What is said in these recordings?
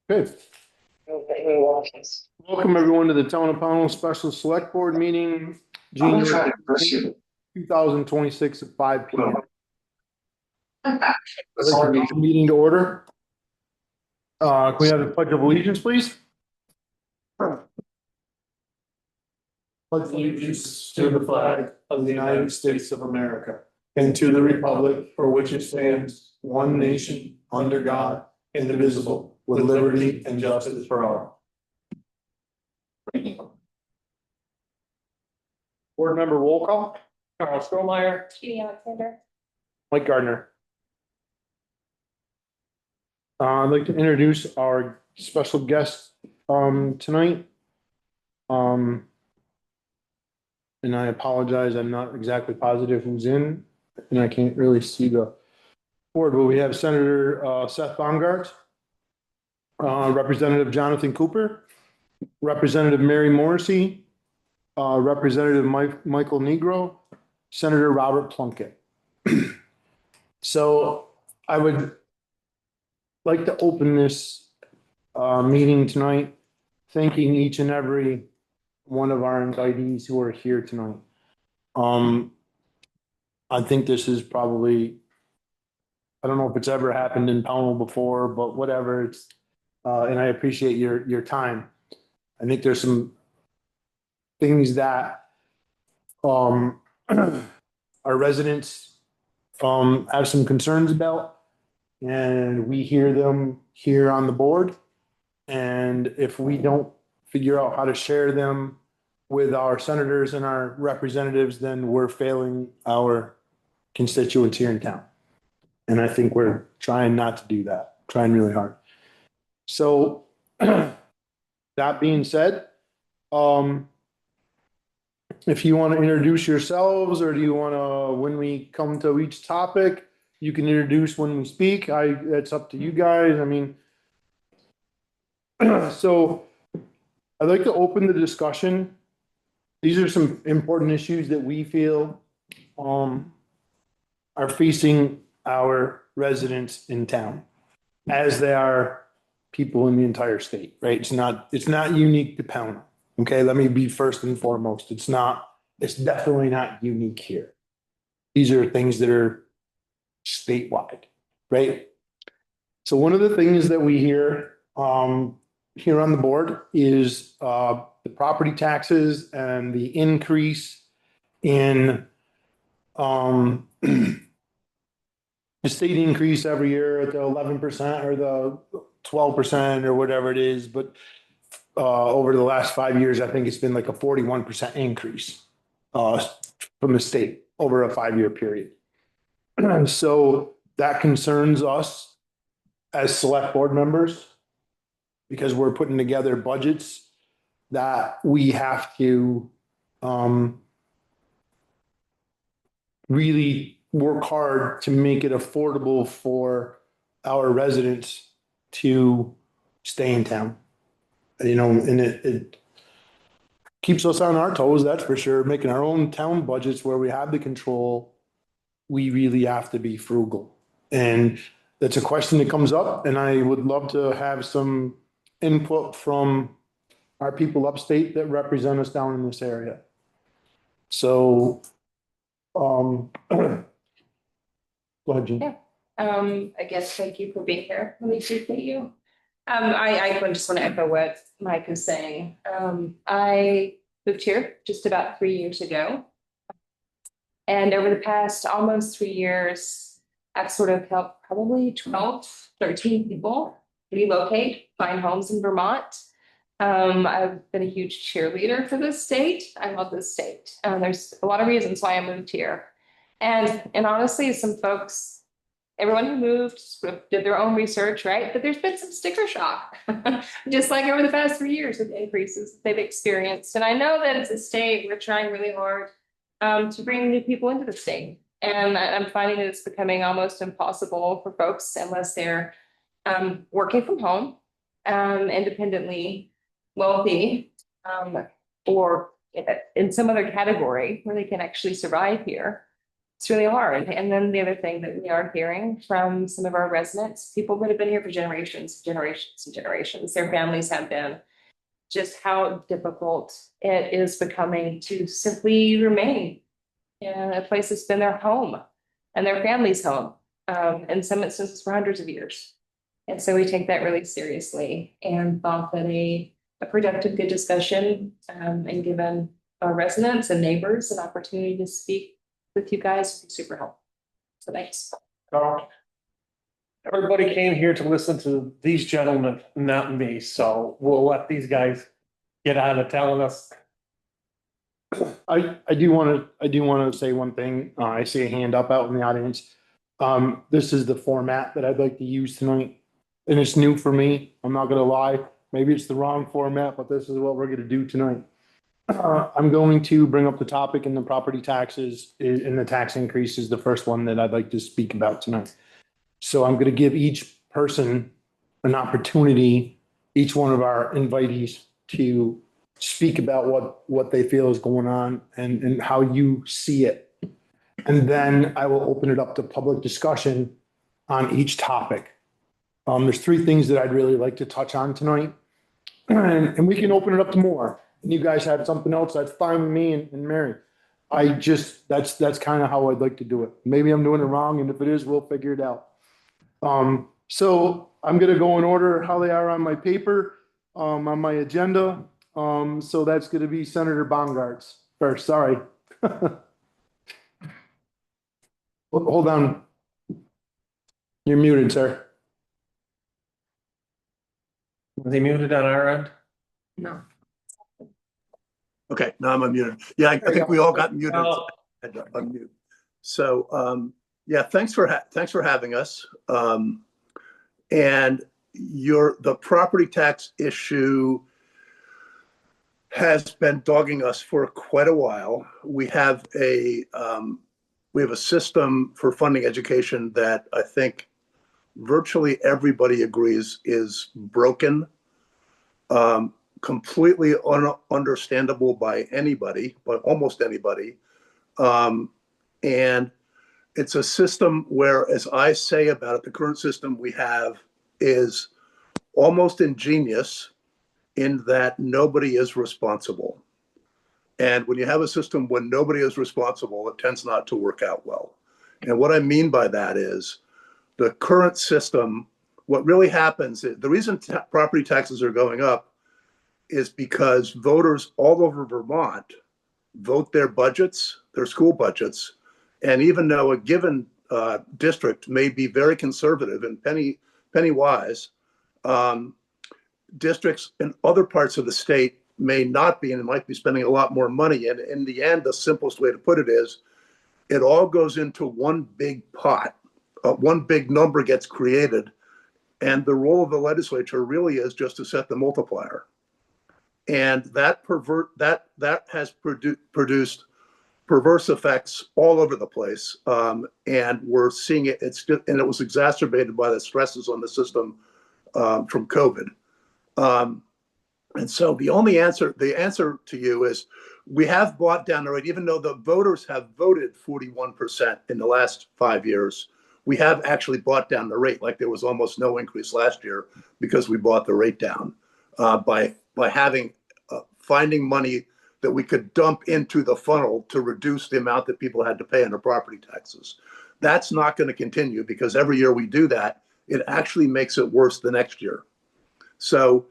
Good. Welcome everyone to the Town of Pownell Special Select Board meeting, January 2026 at 5 p.m. I'd like to make the meeting to order. Can we have the Pledge of Allegiance, please? Pledge allegiance to the flag of the United States of America and to the republic for which it stands, one nation, under God, indivisible, with liberty and justice for all. Board member roll call. Carl Strohmeyer. Katie Alexander. Mike Gardner. I'd like to introduce our special guest tonight. And I apologize, I'm not exactly positive who's in, and I can't really see the board, but we have Senator Seth Baumgart, Representative Jonathan Cooper, Representative Mary Morrissey, Representative Michael Negro, Senator Robert Plunkett. So I would like to open this meeting tonight, thanking each and every one of our invitees who are here tonight. I think this is probably, I don't know if it's ever happened in Pownell before, but whatever, it's and I appreciate your time. I think there's some things that our residents have some concerns about, and we hear them here on the board. And if we don't figure out how to share them with our senators and our representatives, then we're failing our constituents here in town. And I think we're trying not to do that, trying really hard. So that being said, if you want to introduce yourselves, or do you want to, when we come to each topic, you can introduce when we speak. That's up to you guys. I mean, so I'd like to open the discussion. These are some important issues that we feel are facing our residents in town, as they are people in the entire state, right? It's not unique to Pownell. Okay, let me be first and foremost. It's definitely not unique here. These are things that are statewide, right? So one of the things that we hear here on the board is the property taxes and the increase in the state increase every year at the 11% or the 12% or whatever it is. But over the last 5 years, I think it's been like a 41% increase from the state over a 5-year period. So that concerns us as select board members, because we're putting together budgets that we have to really work hard to make it affordable for our residents to stay in town. You know, and it keeps us on our toes, that's for sure. Making our own town budgets where we have the control, we really have to be frugal. And that's a question that comes up, and I would love to have some input from our people upstate that represent us down in this area. So, go ahead, Jean. Yeah. I guess thank you for being here. Really appreciate you. I just want to echo what Mike was saying. I moved here just about 3 years ago. And over the past almost 3 years, I've sort of helped probably 12, 13 people relocate, find homes in Vermont. I've been a huge cheerleader for this state. I love this state. There's a lot of reasons why I moved here. And honestly, some folks, everyone who moved sort of did their own research, right? But there's been some sticker shock, just like over the past 3 years with increases they've experienced. And I know that as a state, we're trying really hard to bring new people into the state. And I'm finding that it's becoming almost impossible for folks unless they're working from home, independently wealthy, or in some other category where they can actually survive here. It's really hard. And then the other thing that we are hearing from some of our residents, people that have been here for generations, generations and generations, their families have been, just how difficult it is becoming to simply remain in a place that's been their home and their family's home, in some instances for hundreds of years. And so we take that really seriously and thought that a productive, good discussion, and given our residents and neighbors an opportunity to speak with you guys would be super helpful. So thanks. Carl, everybody came here to listen to these gentlemen, not me, so we'll let these guys get out of telling us. I do want to say one thing. I see a hand up out in the audience. This is the format that I'd like to use tonight. And it's new for me. I'm not gonna lie. Maybe it's the wrong format, but this is what we're gonna do tonight. I'm going to bring up the topic in the property taxes and the tax increase is the first one that I'd like to speak about tonight. So I'm gonna give each person an opportunity, each one of our invitees to speak about what they feel is going on and how you see it. And then I will open it up to public discussion on each topic. There's three things that I'd really like to touch on tonight. And we can open it up to more. And you guys have something else, that's fine with me and Mary. That's kind of how I'd like to do it. Maybe I'm doing it wrong, and if it is, we'll figure it out. So I'm gonna go in order how they are on my paper, on my agenda. So that's gonna be Senator Baumgart's first, sorry. Hold on. You're muted, sir. Was he muted on our end? No. Okay, now I'm unmuted. Yeah, I think we all got muted. Oh. I had to unmute. So, yeah, thanks for having us. And the property tax issue has been dogging us for quite a while. We have a system for funding education that I think virtually everybody agrees is broken, completely understandable by anybody, but almost anybody. And it's a system where, as I say about it, the current system we have is almost ingenious in that nobody is responsible. And when you have a system when nobody is responsible, it tends not to work out well. And what I mean by that is the current system, what really happens, the reason property taxes are going up is because voters all over Vermont vote their budgets, their school budgets, and even though a given district may be very conservative and penny wise, districts in other parts of the state may not be and might be spending a lot more money. And in the end, the simplest way to put it is, it all goes into one big pot. One big number gets created, and the role of the legislature really is just to set the multiplier. And that has produced perverse effects all over the place, and we're seeing it. And it was exacerbated by the stresses on the system from COVID. And so the answer to you is, we have brought down the rate, even though the voters have voted 41% in the last 5 years. We have actually brought down the rate. Like, there was almost no increase last year because we brought the rate down by finding money that we could dump into the funnel to reduce the amount that people had to pay under property taxes. That's not going to continue, because every year we do that, it actually makes it worse the next year. So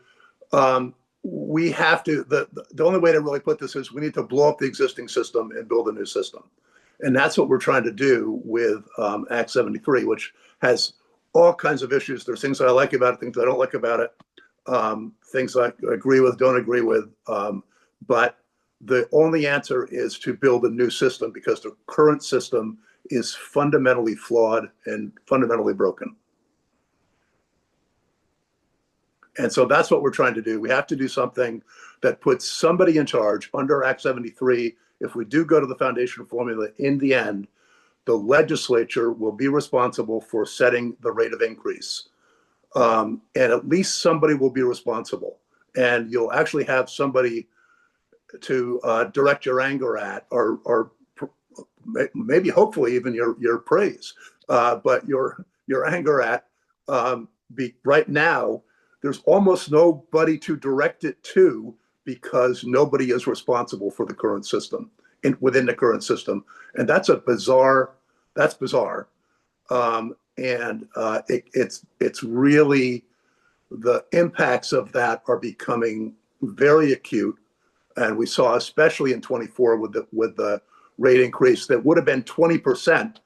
we have to, the only way to really put this is we need to blow up the existing system and build a new system. And that's what we're trying to do with Act 73, which has all kinds of issues. There's things that I like about it, things I don't like about it, things I agree with, don't agree with. But the only answer is to build a new system, because the current system is fundamentally flawed and fundamentally broken. And so that's what we're trying to do. We have to do something that puts somebody in charge under Act 73. If we do go to the foundation formula, in the end, the legislature will be responsible for setting the rate of increase. And at least somebody will be responsible. And you'll actually have somebody to direct your anger at, or maybe hopefully even your praise, but your anger at right now, there's almost nobody to direct it to because nobody is responsible for the current system within the current system. And that's bizarre. It's really, the impacts of that are becoming very acute. And we saw, especially in 24 with the rate increase that would have been 20%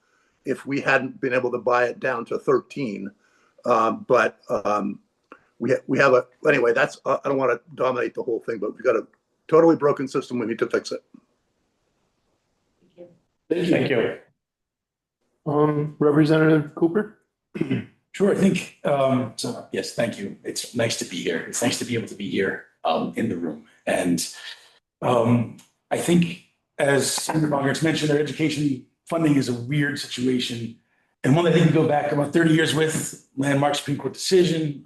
if we hadn't been able to buy it down to 13. We have anyway, I don't want to dominate the whole thing, but we've got a totally broken system. We need to fix it. Thank you. Representative Cooper? Sure, I think, so yes, thank you. It's nice to be here. It's nice to be able to be here in the room. And I think, as Senator Bongartz mentioned, our education funding is a weird situation. And one that I think we go back about 30 years with, landmark Supreme Court decision,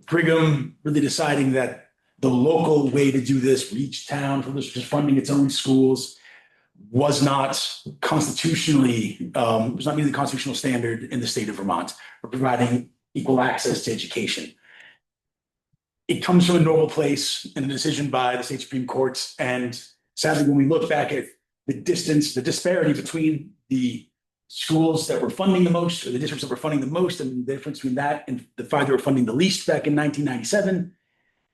Brigham really deciding that the local way to do this, each town for just funding its own schools, was not constitutionally, was not meeting the constitutional standard in the state of Vermont for providing equal access to education. It comes from a noble place in a decision by the state Supreme Courts. And sadly, when we look back at the disparity between the schools that were funding the most, or the districts that were funding the most, and the difference between that and the five that were funding the least back in 1997,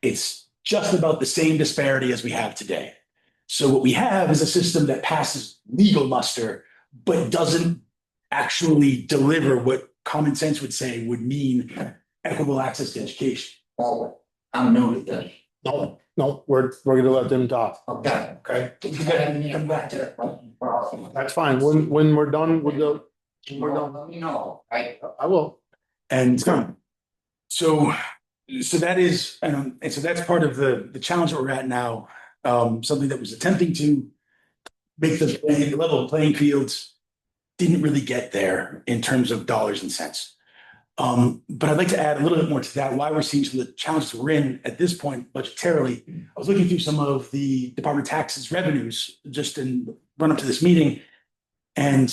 it's just about the same disparity as we have today. So what we have is a system that passes legal muster, but doesn't actually deliver what common sense would say would mean equitable access to education. Oh, I'm new with this. No, we're gonna let them talk. Okay. Okay, Come back to the problem. that's fine. When we're done with we're done. Let me know, right? I will. And so that is, and so that's part of the challenge that we're at now. Something that was attempting to make the level playing fields didn't really get there in terms of dollars and cents. But I'd like to add a little bit more to that, why we're seeing some of the challenges we're in at this point budgetarily. I was looking through some of the Department of Taxes revenues just in run up to this meeting, and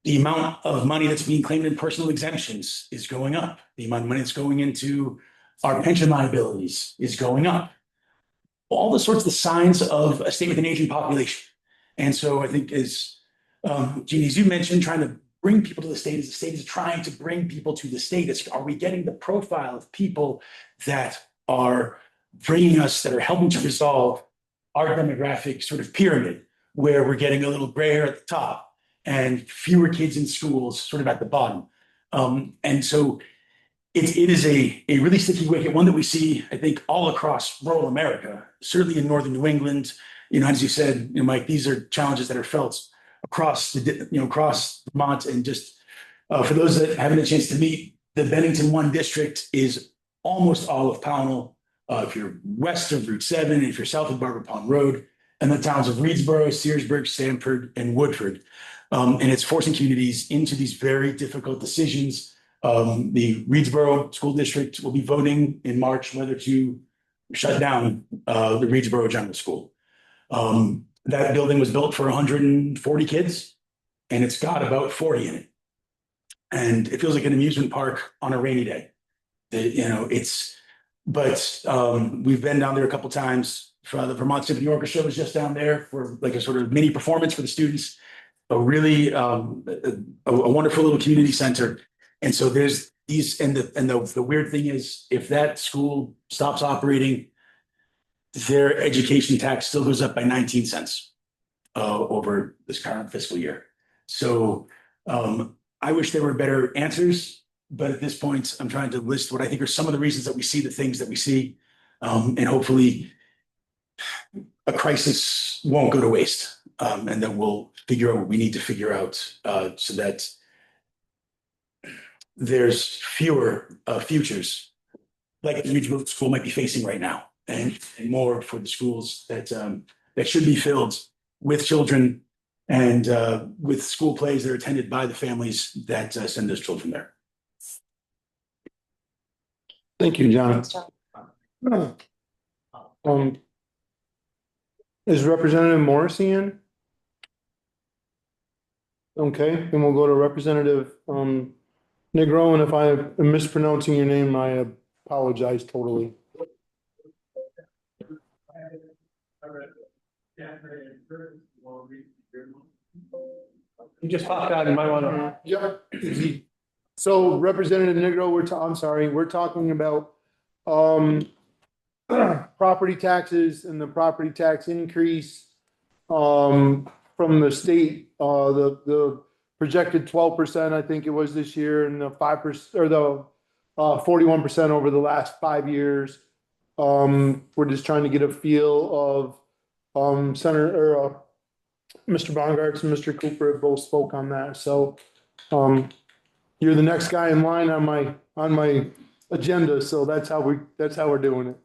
the amount of money that's being claimed in personal exemptions is going up. The amount of money that's going into our pension liabilities is going up. All the sorts of signs of a state with an aging population. And so I think, as Jeannie, as you mentioned, trying to bring people to the state, as the state is trying to bring people to the state, are we getting the profile of people that are bringing us, that are helping to resolve our demographic sort of pyramid, where we're getting a little grayer at the top and fewer kids in schools sort of at the bottom. And so it is a really sticky wicket, one that we see, I think, all across rural America, certainly in northern New England. As you said, Mike, these are challenges that are felt across across Vermont. And just for those that haven't had a chance to meet, the Bennington 1 district is almost all of Pownell. If you're west of Route 7, if you're south of Barber Pond Road, and the towns of Reedsboro, Searsburg, Sanford, and Woodford. And it's forcing communities into these very difficult decisions. The Reedsboro School District will be voting in March whether to shut down the Reedsboro General School. That building was built for 140 kids, and it's got about 40 in it. And it feels like an amusement park on a rainy day. We've been down there a couple times. The Vermont Symphony Orchestra was just down there for like a sort of mini performance for the students. A really a wonderful little community center. And so there's these, and the weird thing is, if that school stops operating, their education tax still goes up by 19 cents over this current fiscal year. So I wish there were better answers, but at this point, I'm trying to list what I think are some of the reasons that we see the things that we see, and hopefully a crisis won't go to waste, and that we'll figure out what we need to figure out so that there's fewer futures like the regional school might be facing right now, and more for the schools that should be filled with children and with school plays that are attended by the families that send those children there. Thank you, John. Is Representative Morrissey in? Okay, then we'll go to Representative, Negro, and if I am mispronouncing your name, I apologize totally. You just popped out, you might wanna. Yeah. So Representative Negro, I'm sorry, we're talking about, property taxes and the property tax increase, from the state, the projected 12%, I think it was this year, and the 5% or the 41% over the last 5 years. We're just trying to get a feel of, Senator, or, Mr. Bongartz and Mr. Cooper have both spoke on that, so, you're the next guy in line on my agenda, so that's how we're doing it.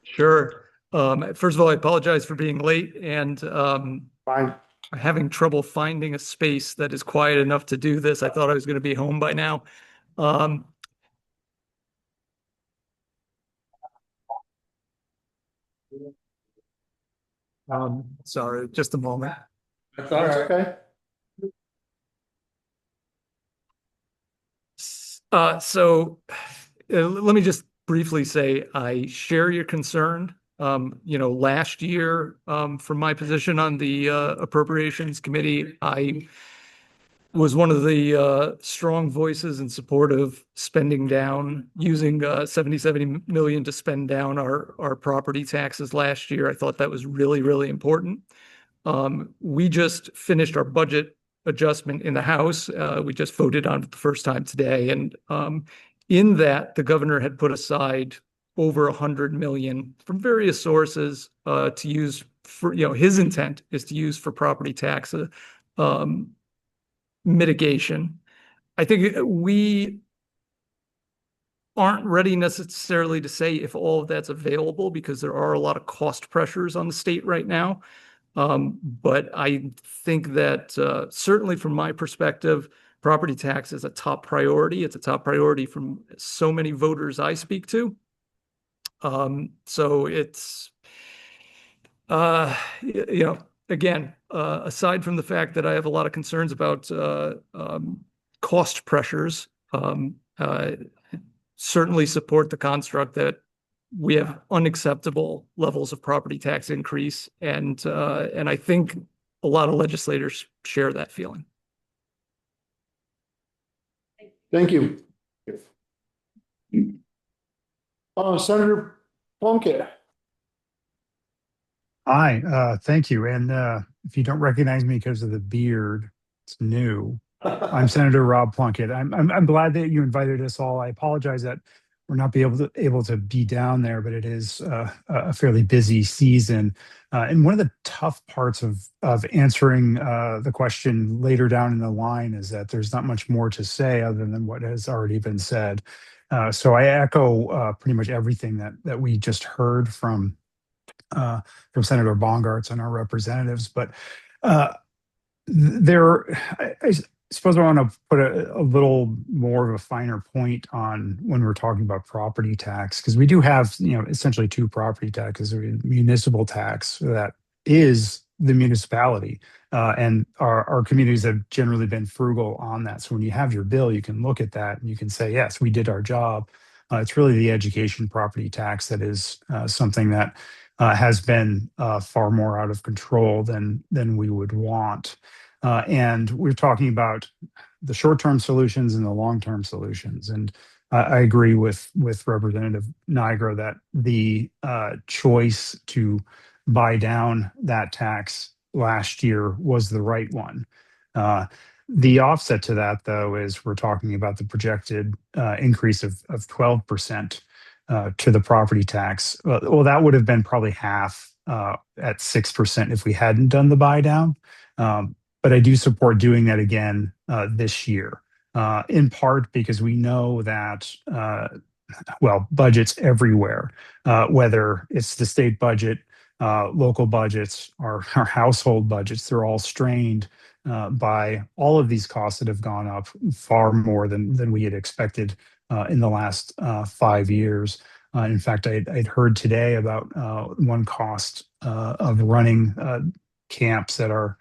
Sure. First of all, I apologize for being late and Fine. having trouble finding a space that is quiet enough to do this. I thought I was going to be home by now. Sorry, just a moment. That's all right. Okay. Let me just briefly say I share your concern. Last year, from my position on the Appropriations Committee, I was one of the strong voices in support of spending down, using 77 million to spend down our property taxes last year. I thought that was really, really important. We just finished our budget adjustment in the House. We just voted on it the first time today. And in that, the governor had put aside over 100 million from various sources to use for, his intent is to use for property tax mitigation. I think we aren't ready necessarily to say if all of that's available because there are a lot of cost pressures on the state right now. But I think that certainly from my perspective, property tax is a top priority. It's a top priority from so many voters I speak to. So it's, again, aside from the fact that I have a lot of concerns about cost pressures, certainly support the construct that we have unacceptable levels of property tax increase, and I think a lot of legislators share that feeling. Thank you. Senator Plunkett. Hi, thank you. And if you don't recognize me because of the beard, it's new. I'm Senator Rob Plunkett. I'm glad that you invited us all. I apologize that we're not able to be down there, but it is a fairly busy season. And one of the tough parts of answering the question later down in the line is that there's not much more to say other than what has already been said. So I echo pretty much everything that we just heard from Senator Bongartz and our representatives. But I suppose I want to put a little more of a finer point on when we're talking about property tax, because we do have, essentially two property taxes. Municipal tax that is the municipality, and our communities have generally been frugal on that. So when you have your bill, you can look at that and you can say, yes, we did our job. It's really the education property tax that is something that has been far more out of control than we would want. And we're talking about the short-term solutions and the long-term solutions. And I agree with Representative Nigro that the choice to buy down that tax last year was the right one. The offset to that, though, is we're talking about the projected increase of 12% to the property tax. Well, that would have been probably half at 6% if we hadn't done the buy down. But I do support doing that again this year, in part because we know that, budgets everywhere, whether it's the state budget, local budgets, our household budgets, they're all strained by all of these costs that have gone up far more than we had expected in the last 5 years. In fact, I'd heard today about one cost of running camps that are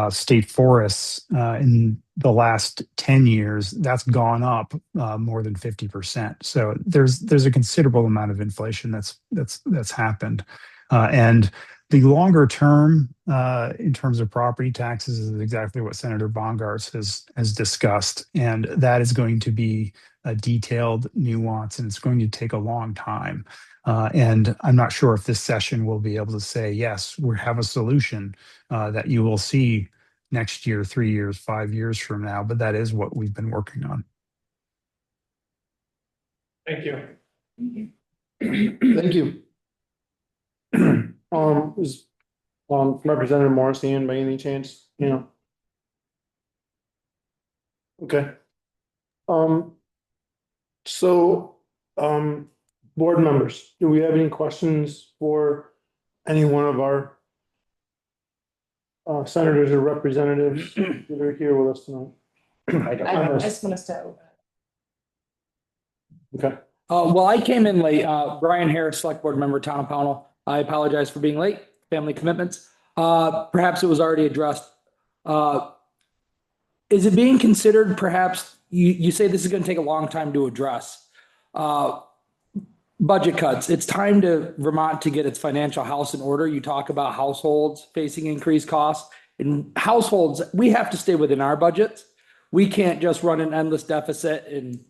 state forests in the last 10 years, that's gone up more than 50%. So there's a considerable amount of inflation that's happened. And the longer term in terms of property taxes is exactly what Senator Bongartz has discussed. And that is going to be a detailed nuance, and it's going to take a long time. And I'm not sure if this session will be able to say, yes, we have a solution that you will see next year, 3 years, 5 years from now, but that is what we've been working on. Thank you. Thank you. Is Representative Morris in by any chance? Okay. So, board members, do we have any questions for any one of our senators or representatives that are here with us tonight? I just want to start. Okay. Well, I came in late. Brian Harris, Select Board Member, Town of Pownell. I apologize for being late. Family commitments. Perhaps it was already addressed. Is it being considered, perhaps, you say this is going to take a long time to address, budget cuts. It's time to Vermont to get its financial house in order. You talk about households facing increased costs. In households, we have to stay within our budgets. We can't just run an endless deficit and,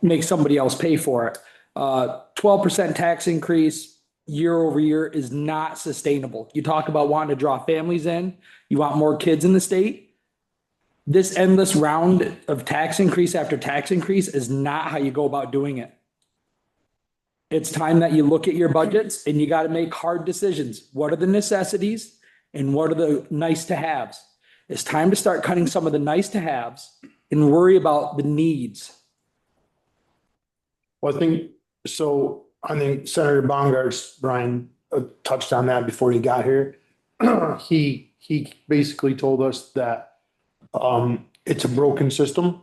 make somebody else pay for it. 12% tax increase year over year is not sustainable. You talk about wanting to draw families in. You want more kids in the state. This endless round of tax increase after tax increase is not how you go about doing it. It's time that you look at your budgets and you got to make hard decisions. What are the necessities and what are the nice to haves? It's time to start cutting some of the nice to haves and worry about the needs. Well, I think Senator Bongartz, Brian, touched on that before he got here. He basically told us that it's a broken system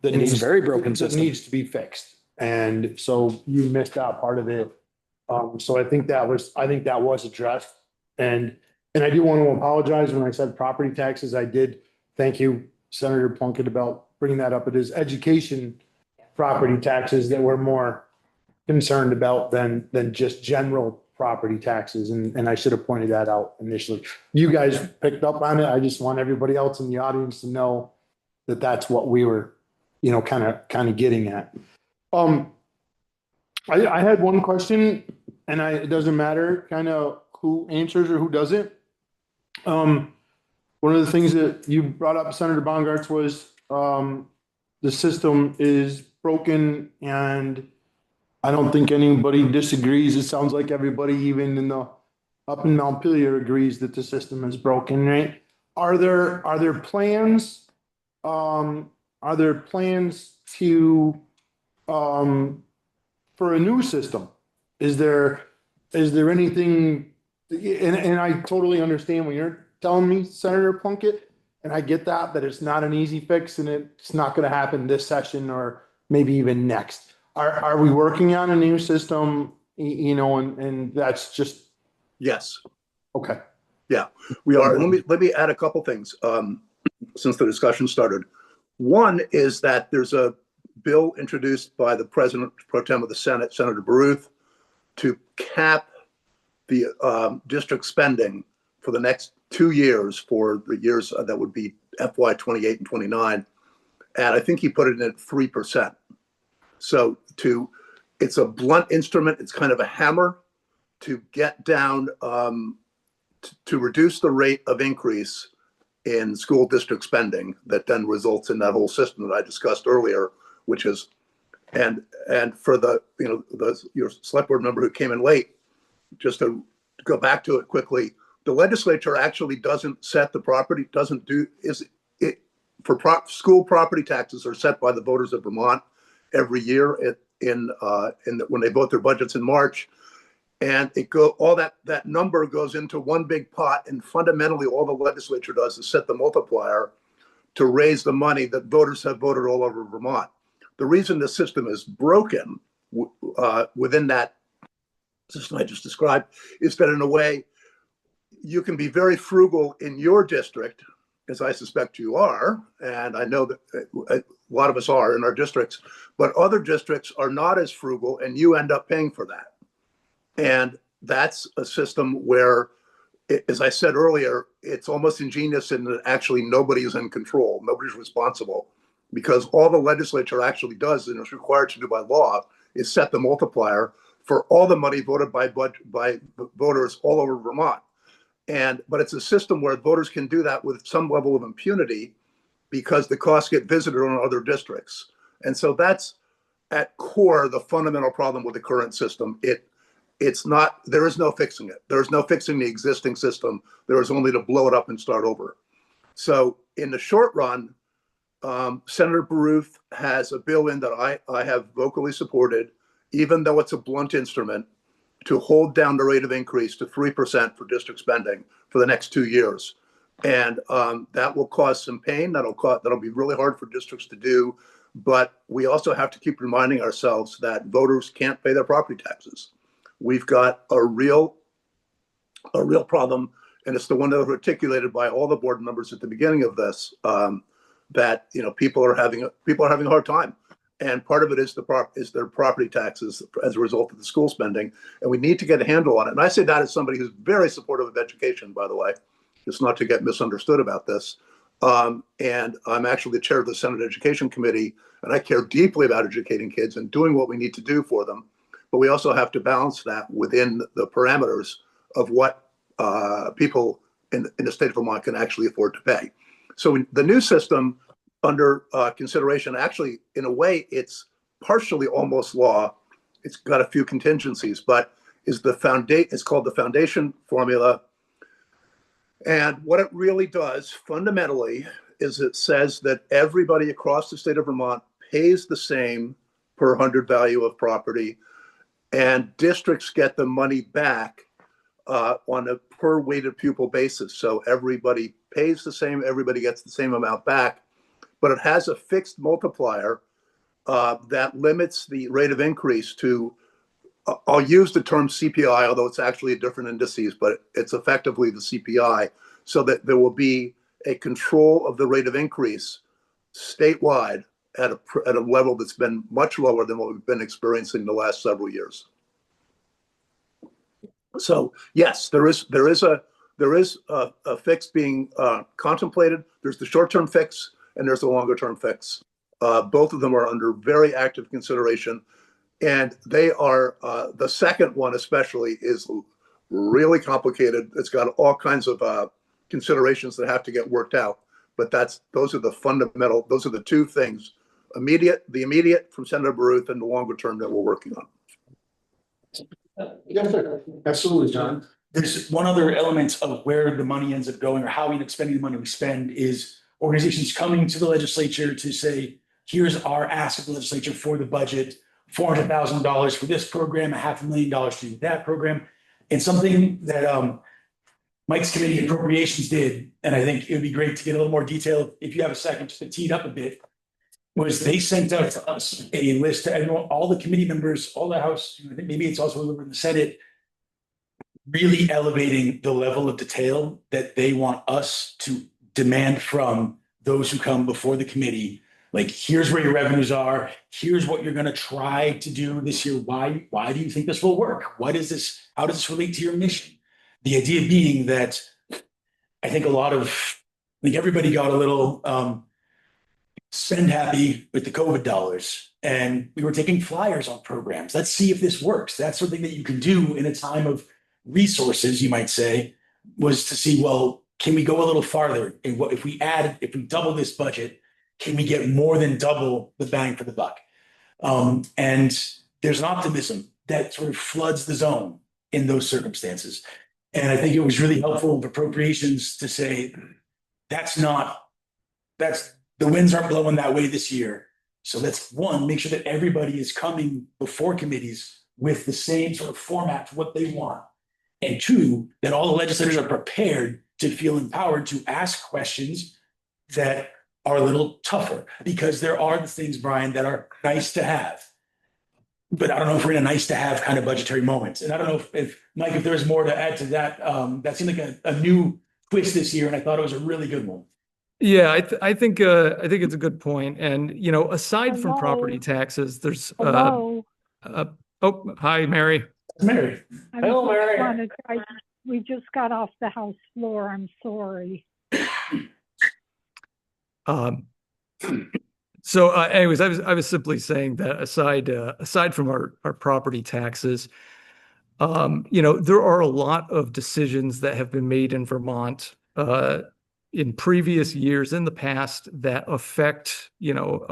that It's a very broken that system. needs to be fixed. And so you missed out part of it. So I think that was addressed. And I do want to apologize when I said property taxes. I did thank you, Senator Plunkett, about bringing that up. It is education property taxes that we're more concerned about than just general property taxes. And I should have pointed that out initially. You guys picked up on it. I just want everybody else in the audience to know that that's what we were, kind of getting at. I had one question, and it doesn't matter kind of who answers or who doesn't. One of the things that you brought up, Senator Bongartz, was the system is broken, and I don't think anybody disagrees. It sounds like everybody, even up in Montpelier, agrees that the system is broken, right? Are there plans? Are there plans to for a new system? Is there anything? And I totally understand what you're telling me, Senator Plunkett, and I get that it's not an easy fix, and it's not going to happen this session or maybe even next. Are we working on a new system? And that's just Yes, okay. we are. Let me add a couple things since the discussion started. One is that there's a bill introduced by the President Pro Tem of the Senate, Senator Baruth, to cap the district spending for the next 2 years for the years that would be FY 28 and 29. And I think he put it in at 3%. So it's a blunt instrument. It's kind of a hammer to get down, to reduce the rate of increase in school district spending that then results in that whole system that I discussed earlier, which is, and for your select board member who came in late, just to go back to it quickly, the legislature actually doesn't set the property, school property taxes are set by the voters of Vermont every year when they vote their budgets in March. And all that number goes into one big pot, and fundamentally all the legislature does is set the multiplier to raise the money that voters have voted all over Vermont. The reason the system is broken within that system I just described is that in a way, you can be very frugal in your district, as I suspect you are, and I know that a lot of us are in our districts, but other districts are not as frugal, and you end up paying for that. And that's a system where, as I said earlier, it's almost ingenious in that actually nobody is in control, nobody's responsible, because all the legislature actually does, and is required to do by law, is set the multiplier for all the money voted by voters all over Vermont. But it's a system where voters can do that with some level of impunity because the costs get visited on other districts. And so that's at core the fundamental problem with the current system. It's not, there is no fixing it. There is no fixing the existing system. There is only to blow it up and start over. So in the short run, Senator Baruth has a bill in that I have vocally supported, even though it's a blunt instrument, to hold down the rate of increase to 3% for district spending for the next 2 years. And that will cause some pain. That'll be really hard for districts to do. But we also have to keep reminding ourselves that voters can't pay their property taxes. We've got a real problem, and it's the one that was articulated by all the board members at the beginning of this, that people are having a hard time. And part of it is their property taxes as a result of the school spending. And we need to get a handle on it. And I say that as somebody who's very supportive of education, by the way, just not to get misunderstood about this. And I'm actually the chair of the Senate Education Committee, and I care deeply about educating kids and doing what we need to do for them. But we also have to balance that within the parameters of what people in the state of Vermont can actually afford to pay. So the new system under consideration, actually, in a way, it's partially almost law. It's got a few contingencies, but it's called the foundation formula. And what it really does fundamentally is it says that everybody across the state of Vermont pays the same per 100 value of property, and districts get the money back on a per weighted pupil basis. So everybody pays the same, everybody gets the same amount back, but it has a fixed multiplier that limits the rate of increase to, I'll use the term CPI, although it's actually a different indices, but it's effectively the CPI, so that there will be a control of the rate of increase statewide at a level that's been much lower than what we've been experiencing the last several years. So yes, there is a fix being contemplated. There's the short-term fix and there's the longer-term fix. Both of them are under very active consideration, and they are the second one especially is really complicated. It's got all kinds of considerations that have to get worked out. But those are the two things: the immediate from Senator Baruth, and the longer term that we're working on. Yes, sir. Absolutely, John. There's one other element of where the money ends up going, or how we end up spending the money we spend, is organizations coming to the legislature to say, here's our ask of the legislature for the budget, $400,000 for this program, $500,000 to do that program. And something that Mike's committee appropriations did, and I think it would be great to get a little more detail if you have a second, just to tee it up a bit, was they sent out to us a list to everyone, all the committee members, all the House, I think maybe it's also over in the Senate, really elevating the level of detail that they want us to demand from those who come before the committee. Like, here's where your revenues are. Here's what you're going to try to do this year. Why do you think this will work? How does this relate to your mission? The idea being that I think everybody got a little spend happy with the COVID dollars, and we were taking flyers on programs. Let's see if this works. That's something that you can do in a time of resources, you might say, was to see, well, can we go a little farther? And what if we double this budget, can we get more than double the bang for the buck? And there's an optimism that sort of floods the zone in those circumstances. And I think it was really helpful of appropriations to say, the winds aren't blowing that way this year. So let's, one, make sure that everybody is coming before committees with the same sort of format for what they want. And two, that all the legislators are prepared to feel empowered to ask questions that are a little tougher, because there are the things, Brian, that are nice to have. but I don't know if we're in a nice to have kind of budgetary moments. And I don't know if Mike, if there's more to add to that, that seemed like a new twist this year, and I thought it was a really good one. Yeah, I think it's a good point. And you know, aside from property Hello? taxes, there's Hello? oh, hi, Mary. Mary. Hello, Mary. We just got off the house floor. I'm sorry. So anyways, I was simply saying that aside from our property taxes, you know, there are a lot of decisions that have been made in Vermont in previous years in the past that affect, you know,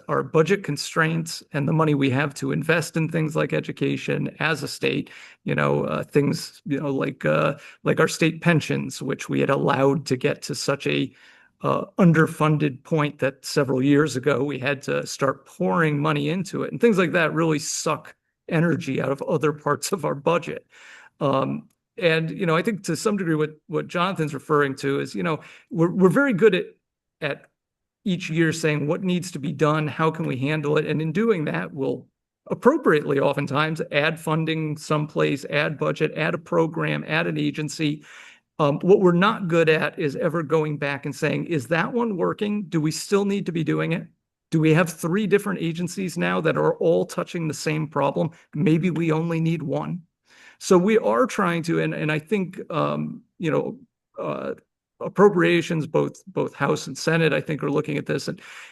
our budget constraints and the money we have to invest in things like education as a state, you know, things, you know, like our state pensions, which we had allowed to get to such a underfunded point that several years ago we had to start pouring money into it, and things like that really suck energy out of other parts of our budget. And you know, I think to some degree what Jonathan's referring to is, you know, we're very good at each year saying what needs to be done, how can we handle it, and in doing that, we'll appropriately oftentimes add funding someplace, add budget, add a program, add an agency. What we're not good at is ever going back and saying, is that one working? Do we still need to be doing it? Do we have 3 different agencies now that are all touching the same problem? Maybe we only need one. So we are trying to, and I think, you know, appropriations, both House and Senate, I think, are looking at this,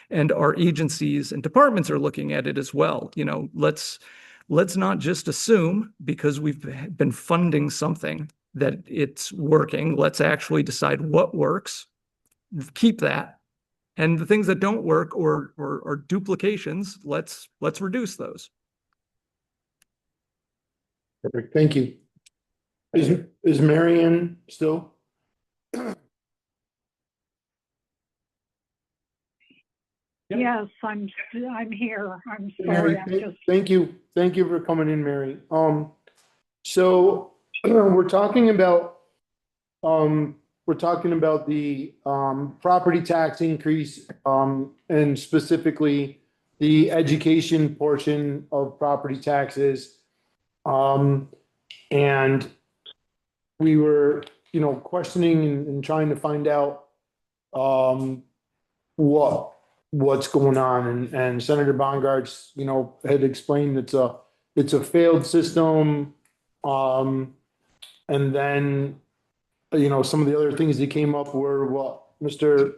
and our agencies and departments are looking at it as well. You know, let's not just assume because we've been funding something that it's working. Let's actually decide what works, keep that, and the things that don't work or duplications, let's reduce those. Perfect. Thank you. Is Marion still? Yes, I'm here. I'm sorry. Mary, thank you. Thank you for coming in, Mary. So we're talking about the property tax increase, and specifically the education portion of property taxes. And we were, you know, questioning and trying to find out what's going on, and Senator Bongartz, you know, had explained it's a failed system. And then, you know, some of the other things that came up were what Mr.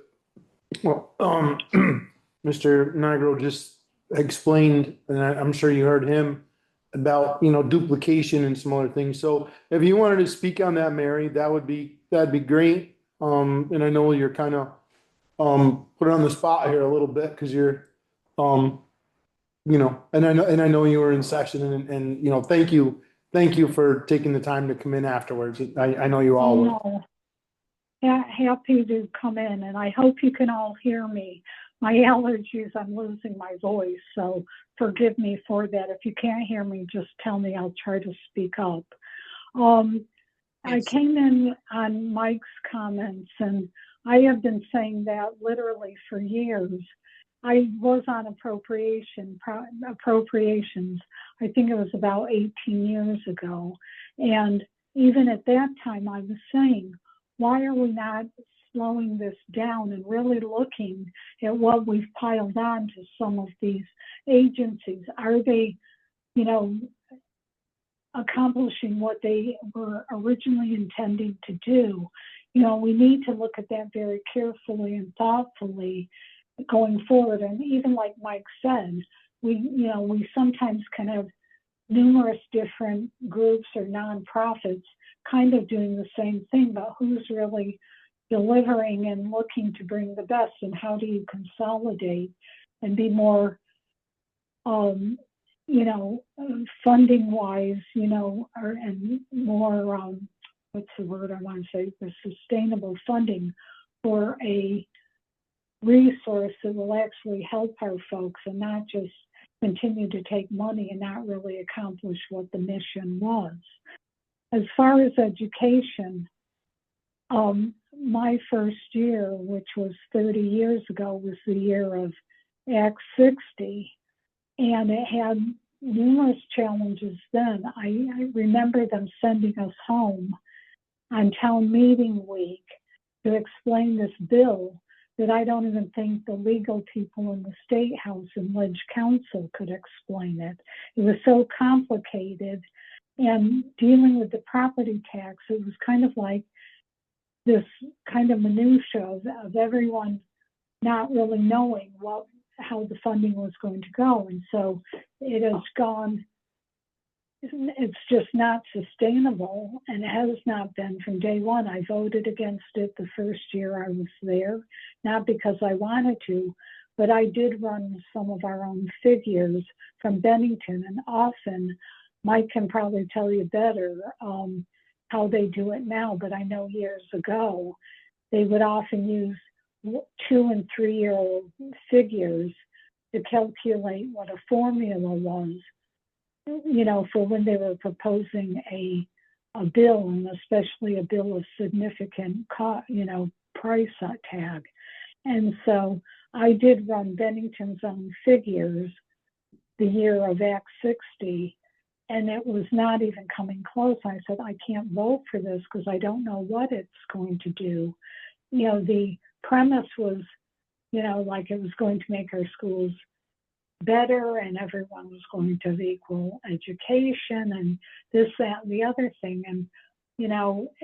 Nigro just explained, and I'm sure you heard him about, you know, duplication and some other things. So if you wanted to speak on that, Mary, that'd be great. And I know you're kind of put on the spot here a little bit because you're you know, and I know you were in session, and you know, thank you for taking the time to come in afterwards. I know you all were. Yeah, happy to come in, and I hope you can all hear me. My allergies, I'm losing my voice, so forgive me for that. If you can't hear me, just tell me. I'll try to speak up. I came in on Mike's comments, and I have been saying that literally for years. I was on appropriations. I think it was about 18 years ago. And even at that time, I was saying, why are we not slowing this down and really looking at what we've piled on to some of these agencies? Are they, you know, accomplishing what they were originally intending to do? You know, we need to look at that very carefully and thoughtfully going forward. And even like Mike said, we sometimes can have numerous different groups or nonprofits kind of doing the same thing, but who's really delivering and looking to bring the best, and how do you consolidate and be more, you know, funding wise, you know, and more, what's the word I want to say, the sustainable funding for a resource that will actually help our folks and not just continue to take money and not really accomplish what the mission was. As far as education, my first year, which was 30 years ago, was the year of Act 60, and it had numerous challenges then. I remember them sending us home on town meeting week to explain this bill that I don't even think the legal people in the State House and Ledge Council could explain it. It was so complicated. And dealing with the property tax, it was kind of like this kind of minutia of everyone not really knowing how the funding was going to go. And so it has gone, it's just not sustainable, and it has not been from day one. I voted against it the first year I was there, not because I wanted to, but I did run some of our own figures from Bennington, and often Mike can probably tell you better how they do it now, but I know years ago they would often use 2- and 3-year-old figures to calculate what a formula was, you know, for when they were proposing a bill, and especially a bill of significant, price tag. And so I did run Bennington's own figures the year of Act 60, and it was not even coming close. I said, I can't vote for this because I don't know what it's going to do. You know, the premise was, like it was going to make our schools better and everyone was going to have equal education and this, that, and the other thing. And,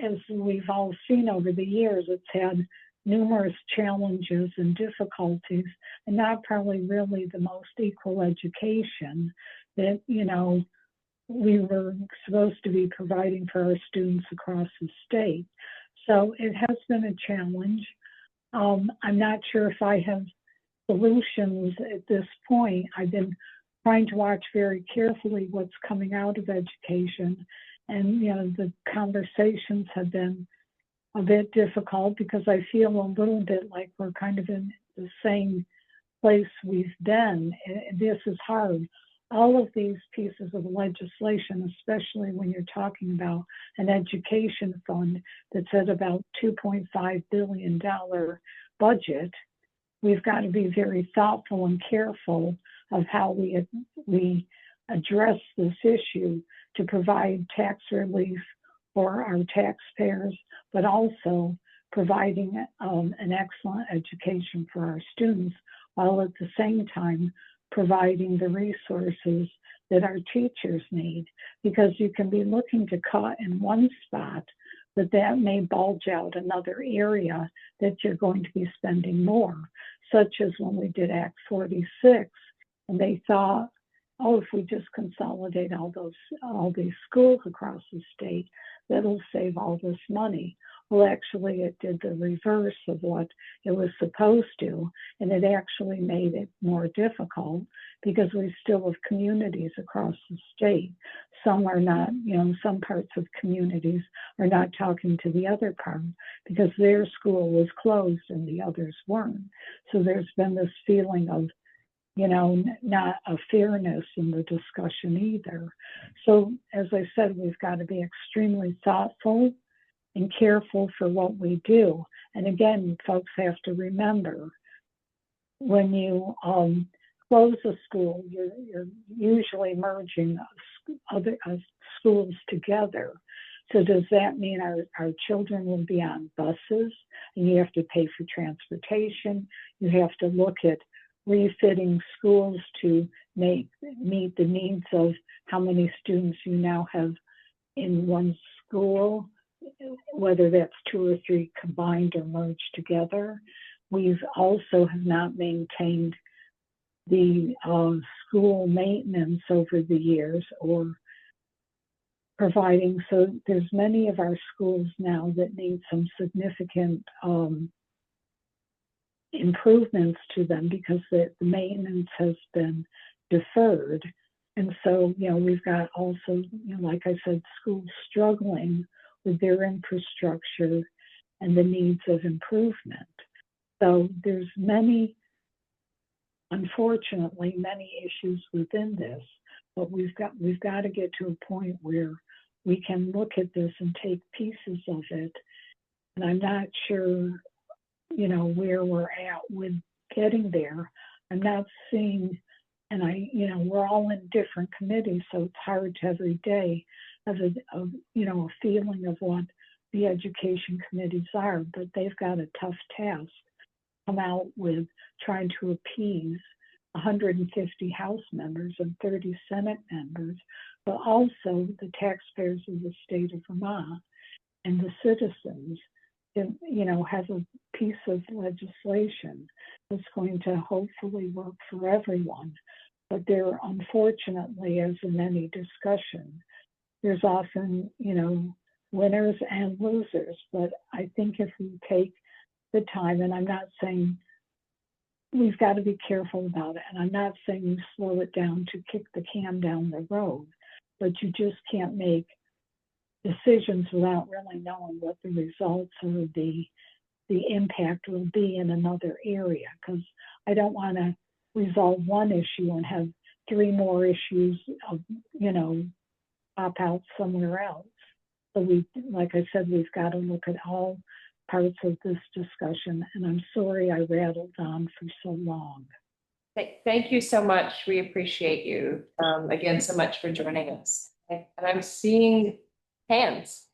as we've all seen over the years, it's had numerous challenges and difficulties, and not probably really the most equal education that, we were supposed to be providing for our students across the state. So it has been a challenge. I'm not sure if I have solutions at this point. I've been trying to watch very carefully what's coming out of education. And, the conversations have been a bit difficult because I feel a little bit like we're kind of in the same place we've been. This is hard. All of these pieces of legislation, especially when you're talking about an education fund that's at about $2.5 billion budget, we've got to be very thoughtful and careful of how we address this issue to provide tax relief for our taxpayers, but also providing an excellent education for our students, while at the same time providing the resources that our teachers need. Because you can be looking to cut in one spot, but that may bulge out another area that you're going to be spending more, such as when we did Act 46, and they thought, if we just consolidate all these schools across the state, that'll save all this money. Well, actually, it did the reverse of what it was supposed to, and it actually made it more difficult because we still have communities across the state. Some are not, some parts of communities are not talking to the other part because their school was closed and the others weren't. So there's been this feeling of, not a fairness in the discussion either. So as I said, we've got to be extremely thoughtful and careful for what we do. And again, folks have to remember, when you close a school, you're usually merging other schools together. So does that mean our children will be on buses and you have to pay for transportation? You have to look at refitting schools to meet the needs of how many students you now have in one school, whether that's 2 or 3 combined or merged together. We've also have not maintained the school maintenance over the years or providing. So there's many of our schools now that need some significant improvements to them because the maintenance has been deferred. And so, we've got also, like I said, schools struggling with their infrastructure and the needs of improvement. So there's unfortunately, many issues within this, but we've got to get to a point where we can look at this and take pieces of it. And I'm not sure, where we're at with getting there. I'm not seeing And we're all in different committees, so it's hard to every day have a feeling of what the education committees are, but they've got a tough task. Come out with trying to appease 150 House members and 30 Senate members, but also the taxpayers of the state of Vermont and the citizens to, have a piece of legislation that's going to hopefully work for everyone. But there, unfortunately, as in any discussion, there's often, winners and losers. But I think if we take the time, and I'm not saying we've got to be careful about it, and I'm not saying you slow it down to kick the can down the road, but you just can't make decisions without really knowing what the results or the impact will be in another area, because I don't want to resolve one issue and have 3 more issues of, pop out somewhere else. So like I said, we've got to look at all parts of this discussion, and I'm sorry I rattled on for so long. Thank you so much. We appreciate you again so much for joining us. And I'm seeing hands.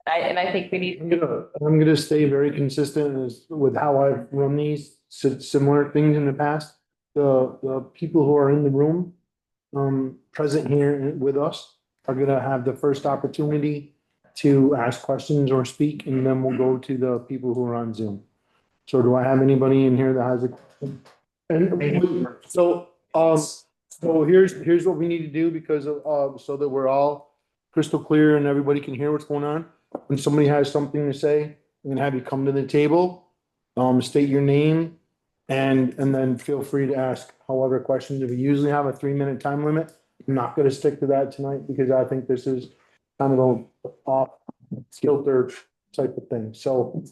And I think we need. I'm gonna stay very consistent with how I've run these similar things in the past. The people who are in the room, present here with us, are gonna have the first opportunity to ask questions or speak, and then we'll go to the people who are on Zoom. So do I have anybody in here that has a question? And so here's what we need to do, because of, so that we're all crystal clear and everybody can hear what's going on. When somebody has something to say, I'm gonna have you come to the table, state your name, and then feel free to ask however questions. If we usually have a 3-minute time limit, I'm not gonna stick to that tonight, because I think this is kind of a off kilter type of thing. So.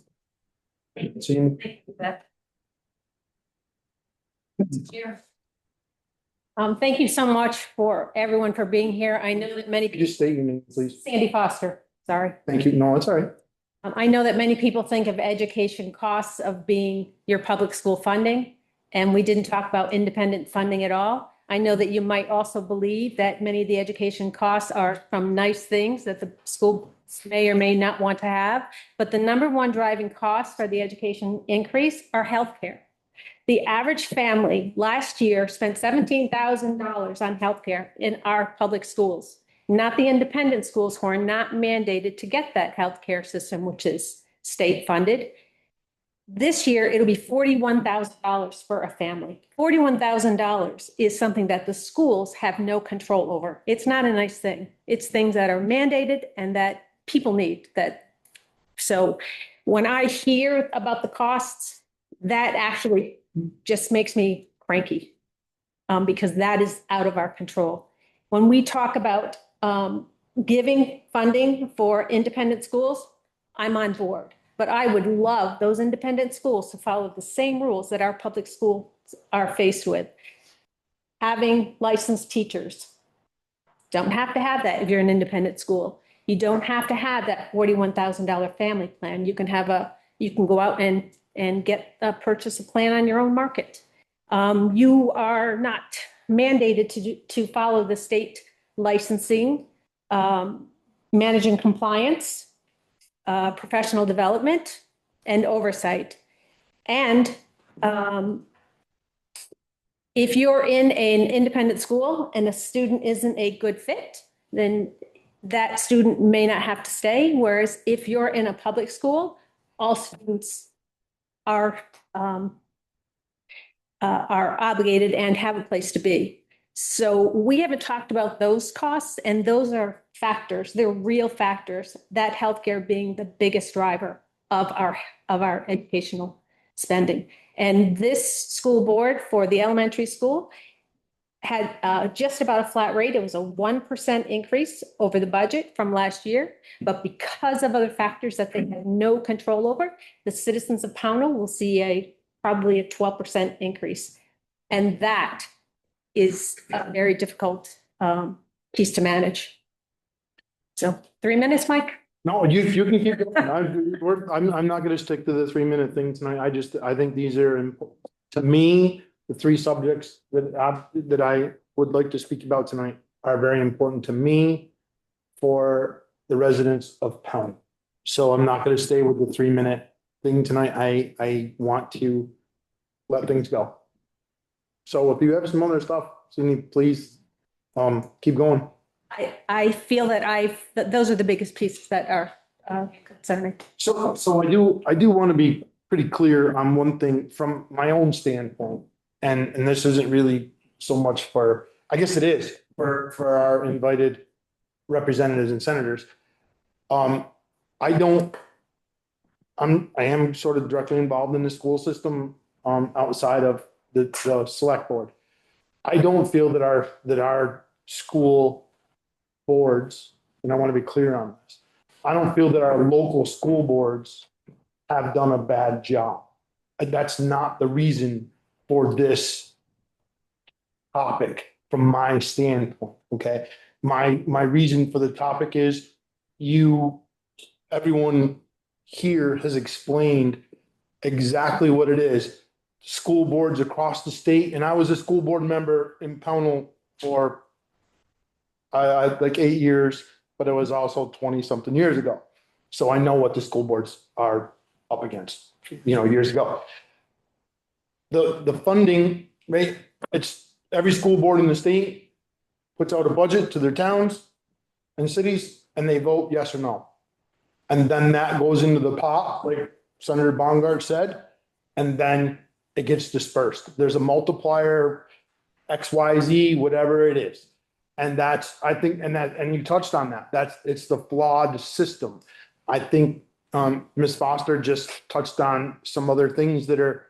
Thank you so much for everyone for being here. I know that many people. Just state your name, please. Sandy Foster, sorry. Thank you. No, it's all right. I know that many people think of education costs of being your public school funding, and we didn't talk about independent funding at all. I know that you might also believe that many of the education costs are from nice things that the school may or may not want to have, but the number one driving cost for the education increase are healthcare. The average family last year spent $17,000 on healthcare in our public schools, not the independent schools who are not mandated to get that healthcare system, which is state funded. This year, it'll be $41,000 for a family. $41,000 is something that the schools have no control over. It's not a nice thing. It's things that are mandated and that people need. So when I hear about the costs, that actually just makes me cranky, because that is out of our control. When we talk about giving funding for independent schools, I'm on board. But I would love those independent schools to follow the same rules that our public schools are faced with. Having licensed teachers. Don't have to have that if you're an independent school. You don't have to have that $41,000 family plan. You can go out and purchase a plan on your own market. You are not mandated to follow the state licensing, managing compliance, professional development, and oversight. And if you're in an independent school and a student isn't a good fit, then that student may not have to stay. Whereas if you're in a public school, all students are obligated and have a place to be. So we haven't talked about those costs, and those are factors. They're real factors, that healthcare being the biggest driver of our educational spending. And this school board for the elementary school had just about a flat rate. It was a 1% increase over the budget from last year. But because of other factors that they had no control over, the citizens of Pownell will see probably a 12% increase. And that is a very difficult piece to manage. So 3 minutes, Mike? No, you can keep going. I'm not gonna stick to the 3-minute thing tonight. I think these are, to me, the three subjects that I would like to speak about tonight are very important to me for the residents of Pownell. So I'm not gonna stay with the 3-minute thing tonight. I want to let things go. So if you have some other stuff, Cindy, please, keep going. I feel that those are the biggest pieces that are concerning. So I do want to be pretty clear on one thing from my own standpoint. And this isn't really so much for, I guess it is for our invited representatives and senators. I am sort of directly involved in the school system, outside of the select board. I don't feel that our school boards, and I want to be clear on this, I don't feel that our local school boards have done a bad job. That's not the reason for this topic from my standpoint, okay? My reason for the topic is everyone here has explained exactly what it is. School boards across the state, and I was a school board member in Pownell for like 8 years, but it was also 20-something years ago. So I know what the school boards are up against, years ago. The funding, right? It's every school board in the state puts out a budget to their towns and cities, and they vote yes or no. And then that goes into the pot, like Senator Baumgart said, and then it gets dispersed. There's a multiplier, XYZ, whatever it is. And that's, I think, and you touched on that. It's the flawed system. I think Ms. Foster just touched on some other things that are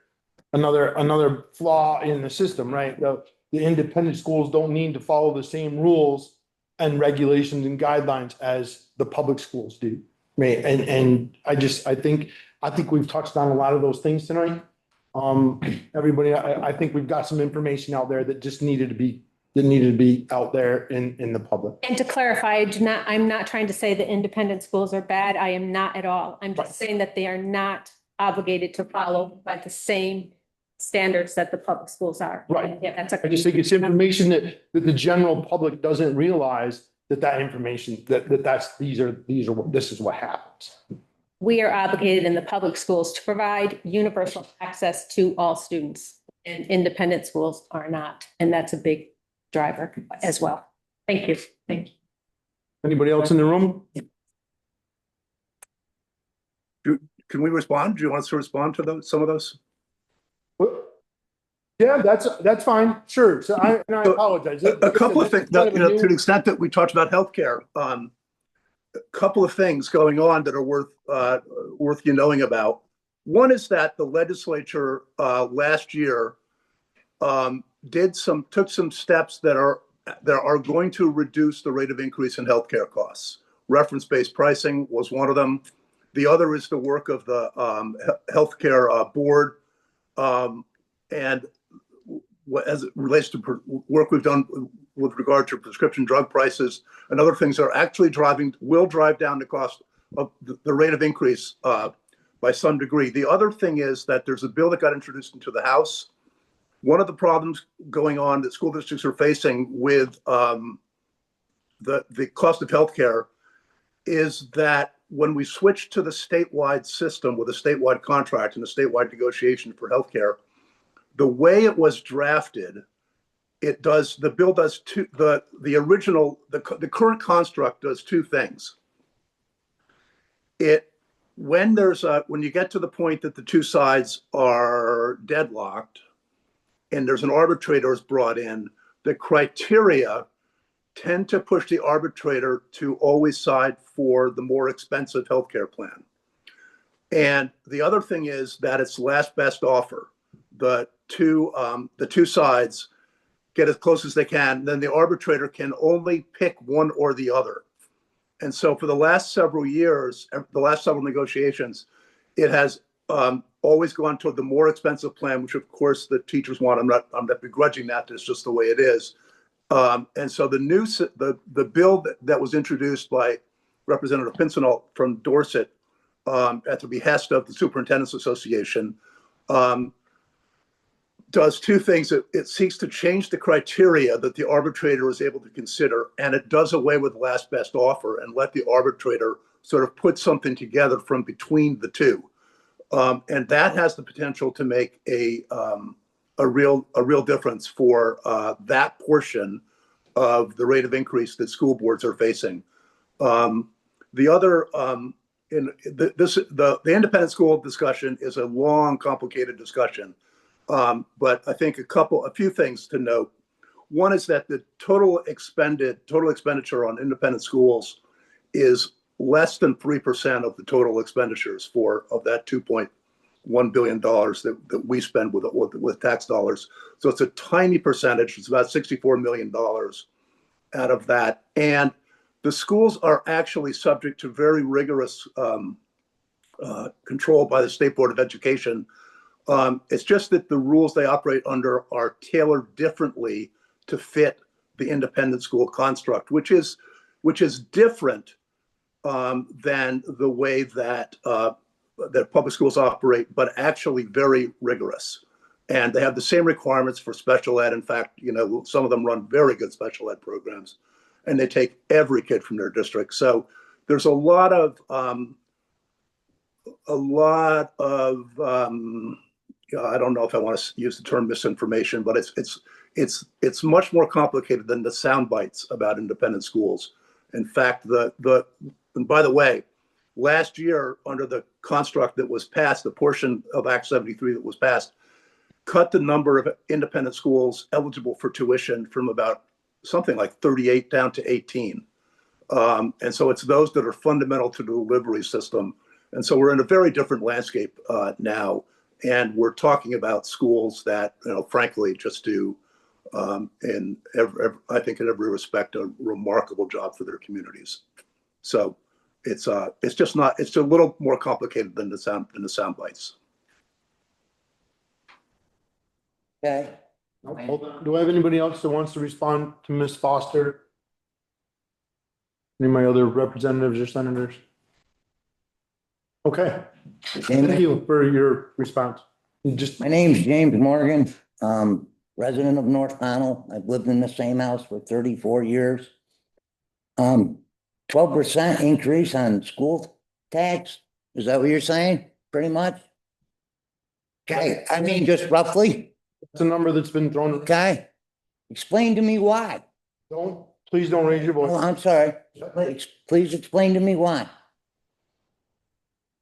another flaw in the system, right? The independent schools don't need to follow the same rules and regulations and guidelines as the public schools do. Right. And I think we've touched on a lot of those things tonight. Everybody, I think we've got some information out there that just needed to be out there in the public. And to clarify, I'm not trying to say that independent schools are bad. I am not at all. I'm just saying that they are not obligated to follow by the same standards that the public schools are. Right. Yeah, I just think it's information that the general public doesn't realize that information, this is what happens. We are obligated in the public schools to provide universal access to all students, and independent schools are not. And that's a big driver as well. Thank you. Thank you. Anybody else in the room? Can we respond? Do you want us to respond to some of those? Yeah, that's fine. Sure. So I apologize. A couple of things, to the extent that we talked about healthcare, a couple of things going on that are worth you knowing about. One is that the legislature last year took some steps that are going to reduce the rate of increase in healthcare costs. Reference-based pricing was one of them. The other is the work of the healthcare board, and as it relates to work we've done with regard to prescription drug prices and other things are actually will drive down the cost of the rate of increase by some degree. The other thing is that there's a bill that got introduced into the House. One of the problems going on that school districts are facing with the cost of healthcare is that when we switch to the statewide system with a statewide contract and a statewide negotiation for healthcare, the way it was drafted, the current construct does two things. When you get to the point that the two sides are deadlocked and there's an arbitrator is brought in, the criteria tend to push the arbitrator to always side for the more expensive healthcare plan. And the other thing is that it's last best offer. The two sides get as close as they can, then the arbitrator can only pick one or the other. And so for the last several years, the last several negotiations, it has always gone toward the more expensive plan, which of course the teachers want. I'm not begrudging that. It's just the way it is. And so the bill that was introduced by Representative Pincinel from Dorset at the behest of the Superintendent's Association does two things. It seeks to change the criteria that the arbitrator is able to consider, and it does away with last best offer and let the arbitrator sort of put something together from between the two. And that has the potential to make a real difference for that portion of the rate of increase that school boards are facing. The other, the independent school discussion is a long, complicated discussion. But I think a few things to note. One is that the total expenditure on independent schools is less than 3% of the total expenditures of that $2.1 billion that we spend with tax dollars. So it's a tiny percentage. It's about $64 million out of that. And the schools are actually subject to very rigorous control by the State Board of Education. It's just that the rules they operate under are tailored differently to fit the independent school construct, which is different than the way that public schools operate, but actually very rigorous. And they have the same requirements for special ed. In fact, some of them run very good special ed programs, and they take every kid from their district. So there's a lot of I don't know if I want to use the term misinformation, but it's much more complicated than the sound bites about independent schools. In fact, and by the way, last year under the construct that was passed, the portion of Act 73 that was passed, cut the number of independent schools eligible for tuition from about something like 38 down to 18. And so it's those that are fundamental to the delivery system. And so we're in a very different landscape now. And we're talking about schools that, frankly, just do, I think in every respect, a remarkable job for their communities. So it's a little more complicated than the sound bites. Okay. Do I have anybody else that wants to respond to Ms. Foster? Any of my other representatives or senators? Okay. Thank you for your response. My name's James Morgan, resident of North Pownell. I've lived in the same house for 34 years. 12% increase on school tax. Is that what you're saying? Pretty much? Okay, I mean, just roughly. It's a number that's been thrown. Okay. Explain to me why. Please don't raise your voice. Oh, I'm sorry. Please explain to me why.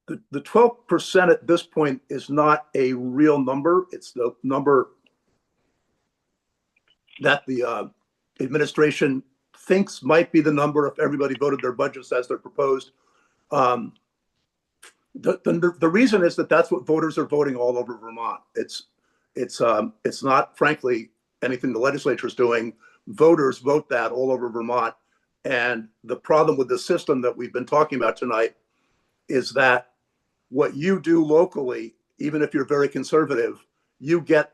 The 12% at this point is not a real number. It's the number that the administration thinks might be the number if everybody voted their budgets as they're proposed. The reason is that that's what voters are voting all over Vermont. It's not, frankly, anything the legislature is doing. Voters vote that all over Vermont. And the problem with the system that we've been talking about tonight is that what you do locally, even if you're very conservative, you get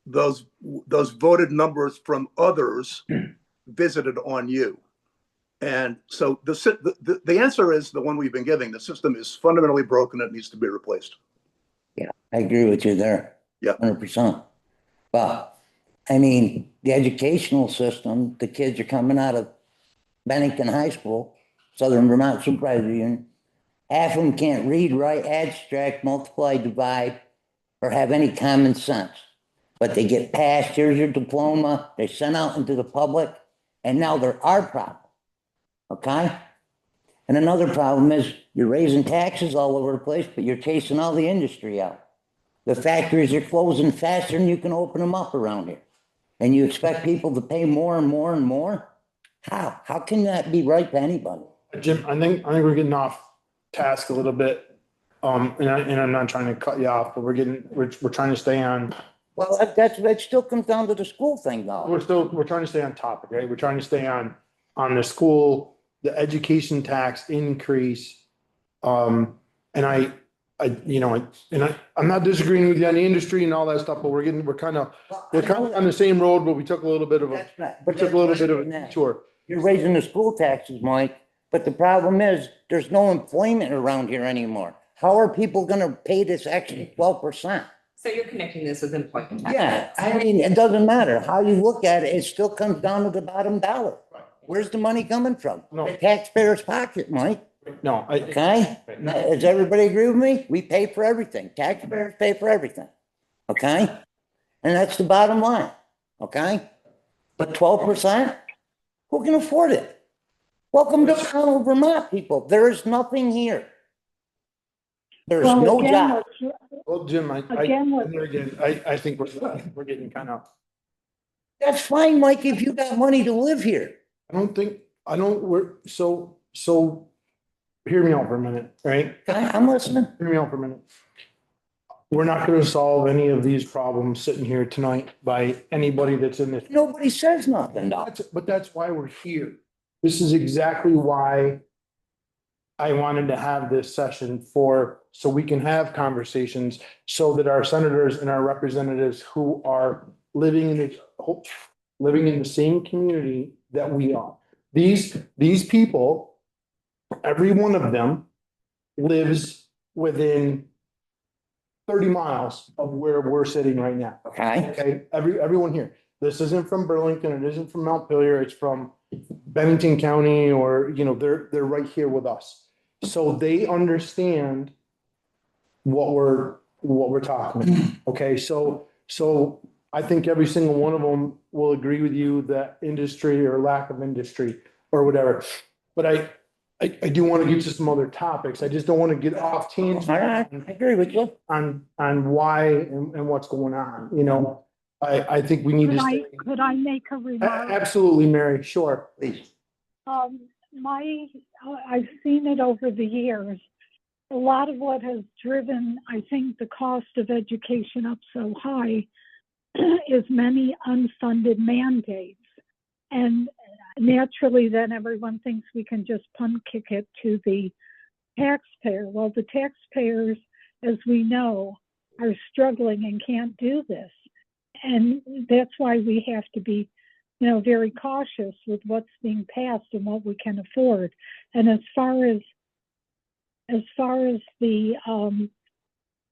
those voted numbers from others visited on you. And so the answer is the one we've been giving. The system is fundamentally broken. It needs to be replaced. Yeah, I agree with you there. Yeah, 100%. But I mean, the educational system, the kids are coming out of Bennington High School, Southern Vermont Supervisor Union. Half of them can't read, write, abstract, multiply, divide, or have any common sense. But they get passed, here's your diploma, they're sent out into the public, and now they're our problem. Okay? And another problem is you're raising taxes all over the place, but you're chasing all the industry out. The factories are closing faster than you can open them up around here. And you expect people to pay more and more and more? How? How can that be right to anybody? Jim, I think we're getting off task a little bit. And I'm not trying to cut you off, but we're trying to stay on. Well, that still comes down to the school thing, though. We're trying to stay on topic, right? We're trying to stay on the school, the education tax increase. And I'm not disagreeing with you on the industry and all that stuff, but we're kind of on the same road, but we took a little bit of a detour. You're raising the school taxes, Mike, but the problem is there's no employment around here anymore. How are people going to pay this extra 12%? So you're connecting this with employment tax? Yeah, I mean, it doesn't matter how you look at it, it still comes down to the bottom dollar. Where's the money coming from? No. The taxpayer's pocket, Mike, No, okay? Does everybody agree with me? We pay for everything. Taxpayers pay for everything, okay? And that's the bottom line, okay? But 12%, who can afford it? Welcome to Arnold, Vermont, people. There is nothing here. There's Well, no again, job. well, Jim, Again, what- I think we're getting kind of, That's fine, Mike, if you got money to live here. so hear me out for a minute, right? Okay, I'm listening. Hear me out for a minute. We're not gonna solve any of these problems sitting here tonight by anybody that's in this. Nobody says nothing, though. But that's why we're here. This is exactly why I wanted to have this session so we can have conversations so that our senators and our representatives who are living in the same community that we are. These people, every one of them lives within 30 miles of where we're sitting right now. Okay, Okay, everyone here. This isn't from Burlington, it isn't from Montpelier, it's from Bennington County, or, they're right here with us. So they understand what we're talking about. Okay, so I think every single one of them will agree with you that industry or lack of industry or whatever. But I do want to get to some other topics. I just don't want to get off tangent all right, I agree with you. on why and what's going on, I think we need to stay. Could I make a remark? Absolutely, Mary, sure. Please. I've seen it over the years. A lot of what has driven, I think, the cost of education up so high is many unfunded mandates. And naturally, then everyone thinks we can just punt kick it to the taxpayer. Well, the taxpayers, as we know, are struggling and can't do this. And that's why we have to be, very cautious with what's being passed and what we can afford. And as far as the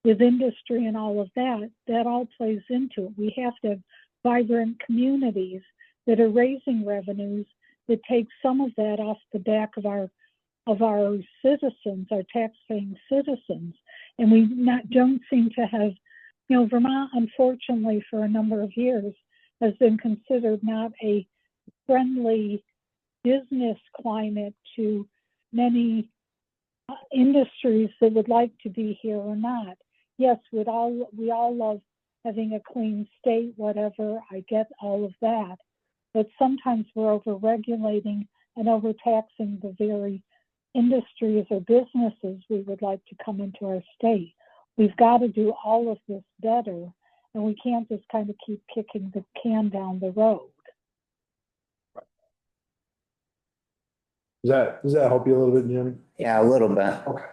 with industry and all of that, that all plays into it. We have to have vibrant communities that are raising revenues that take some of that off the back of our citizens, our tax-paying citizens. And we don't seem to have, Vermont, unfortunately, for a number of years, has been considered not a friendly business climate to many industries that would like to be here or not. Yes, we all love having a clean state, whatever. I get all of that. But sometimes we're over-regulating and overtaxing the very industries or businesses we would like to come into our state. We've got to do all of this better, and we can't just kind of keep kicking the can down the road. Does that help you a little bit, Jim? Yeah, a little bit. Okay.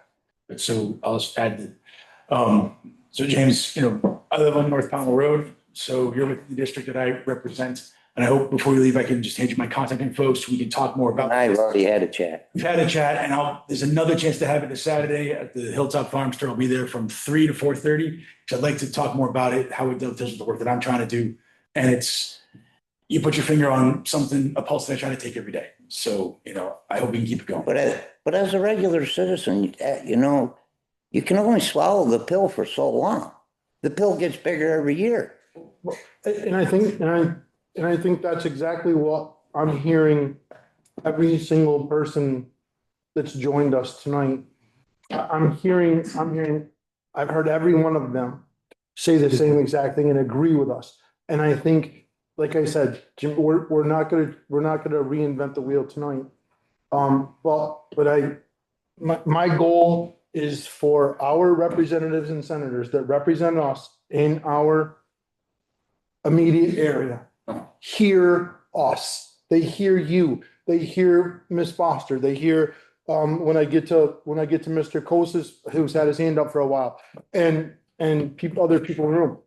So I'll just add that, so James, I live on North Pownell Road, so you're with the district that I represent. And I hope before we leave, I can just hand you my contact info so we can talk more about. I've already had a chat. We've had a chat, and there's another chance to have it this Saturday at the Hilltop Farm Store. I'll be there from 3 to 4:30. So I'd like to talk more about it, how it does with the work that I'm trying to do. And you put your finger on a pulse that I try to take every day. So, I hope we can keep it going. But as a regular citizen, you can only swallow the pill for so long. The pill gets bigger every year. And I think that's exactly what I'm hearing every single person that's joined us tonight. I've heard every one of them say the same exact thing and agree with us. And I think, like I said, Jim, we're not gonna reinvent the wheel tonight. But my goal is for our representatives and senators that represent us in our immediate area, hear us. They hear you. They hear Ms. Foster. They hear when I get to Mr. Kosis, who's had his hand up for a while, and other people in the room.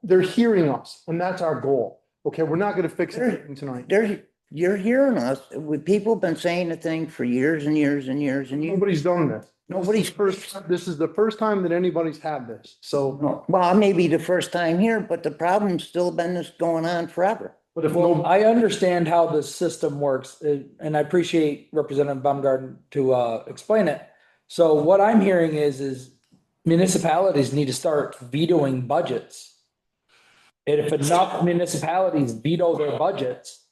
They're hearing us, and that's our goal. Okay, we're not going to fix anything tonight. You're hearing us. People have been saying the thing for years and years and years and years. Nobody's done this. Nobody's first, This is the first time that anybody's had this, so. well, maybe the first time here, but the problem's still been this going on forever. But if Well, no, I understand how the system works, and I appreciate Representative Baumgarten to explain it. So what I'm hearing is municipalities need to start vetoing budgets. And if enough municipalities veto their budgets,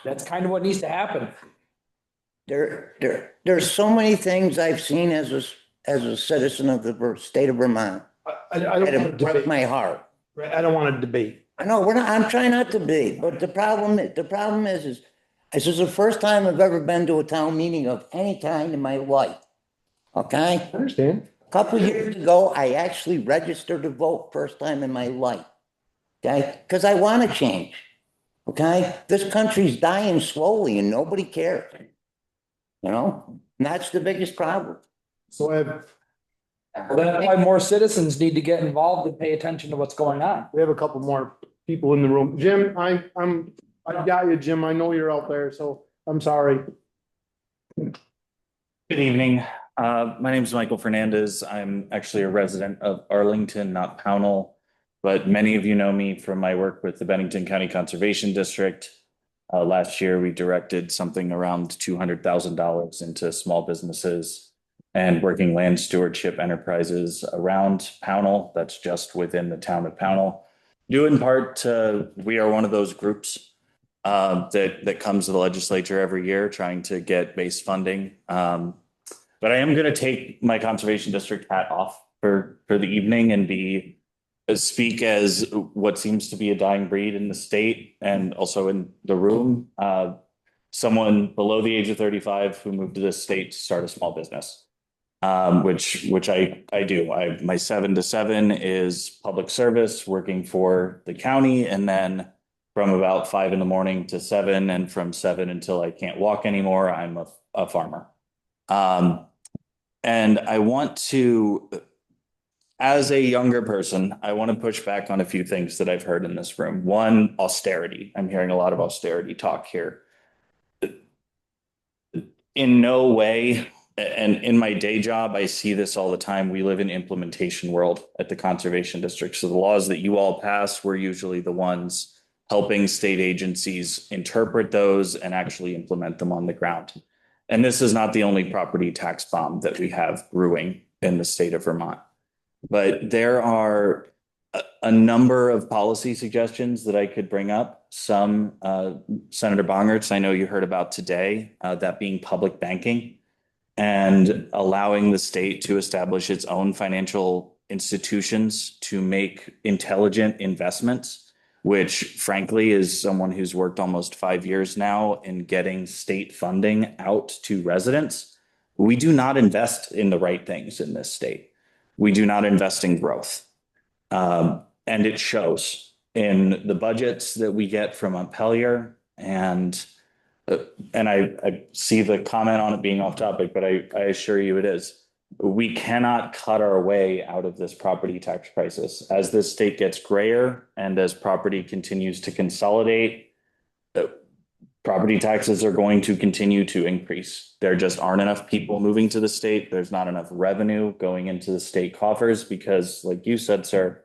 that's kind of what needs to happen. There's so many things I've seen as a citizen of the state of Vermont I that don't have want to break debate, my heart. I don't want to debate. I know, I'm trying not to be, but the problem is this is the first time I've ever been to a town meeting of any kind in my life. Okay? I understand. A couple years ago, I actually registered to vote first time in my life. Okay? Because I want to change. Okay? This country's dying slowly and nobody cares. You know? And that's the biggest problem. So I have, Well, that's why more citizens need to get involved and pay attention to what's going on. we have a couple more people in the room. Jim, I got you, Jim. I know you're out there, so I'm sorry. Good evening. My name is Michael Fernandez. I'm actually a resident of Arlington, not Pownell, but many of you know me from my work with the Bennington County Conservation District. Last year, we directed something around $200,000 into small businesses and working land stewardship enterprises around Pownell. That's just within the town of Pownell. Due in part to, we are one of those groups that comes to the legislature every year trying to get base funding. But I am going to take my conservation district hat off for the evening and speak as what seems to be a dying breed in the state and also in the room. Someone below the age of 35 who moved to this state to start a small business, which I do. My 7 to 7 is public service, working for the county, and then from about 5 in the morning to 7, and from 7 until I can't walk anymore, I'm a farmer. And I want to, as a younger person, I want to push back on a few things that I've heard in this room. One, austerity. I'm hearing a lot of austerity talk here. In no way, and in my day job, I see this all the time. We live in implementation world at the Conservation District. So the laws that you all pass, we're usually the ones helping state agencies interpret those and actually implement them on the ground. And this is not the only property tax bomb that we have brewing in the state of Vermont. But there are a number of policy suggestions that I could bring up. Some, Senator Bongertz, I know you heard about today, that being public banking and allowing the state to establish its own financial institutions to make intelligent investments, which frankly is someone who's worked almost 5 years now in getting state funding out to residents. We do not invest in the right things in this state. We do not invest in growth. And it shows in the budgets that we get from Montpelier. And I see the comment on it being off topic, but I assure you it is. We cannot cut our way out of this property tax crisis. As this state gets grayer and as property continues to consolidate, property taxes are going to continue to increase. There just aren't enough people moving to the state. There's not enough revenue going into the state coffers because, like you said, sir,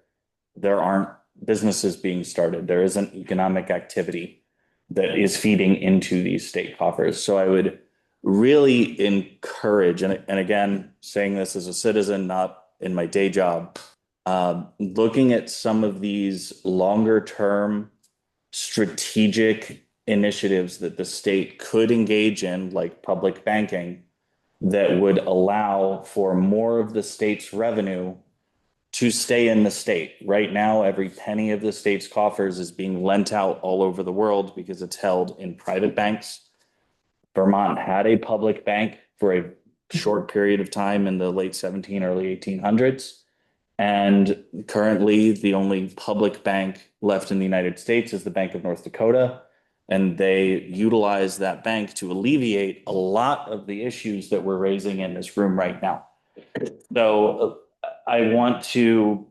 there aren't businesses being started. There isn't economic activity that is feeding into these state coffers. So I would really encourage, and again, saying this as a citizen, not in my day job, looking at some of these longer term strategic initiatives that the state could engage in, like public banking, that would allow for more of the state's revenue to stay in the state. Right now, every penny of the state's coffers is being lent out all over the world because it's held in private banks. Vermont had a public bank for a short period of time in the late 1700s, early 1800s. And currently, the only public bank left in the United States is the Bank of North Dakota. And they utilize that bank to alleviate a lot of the issues that we're raising in this room right now. So I want to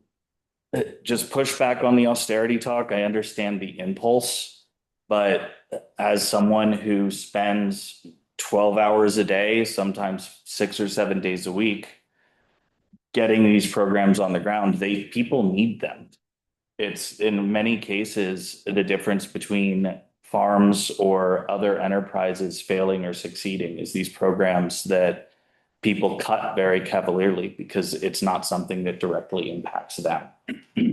just push back on the austerity talk. I understand the impulse, but as someone who spends 12 hours a day, sometimes 6 or 7 days a week, getting these programs on the ground. People need them. It's in many cases, the difference between farms or other enterprises failing or succeeding is these programs that people cut very cavalierly because it's not something that directly impacts them.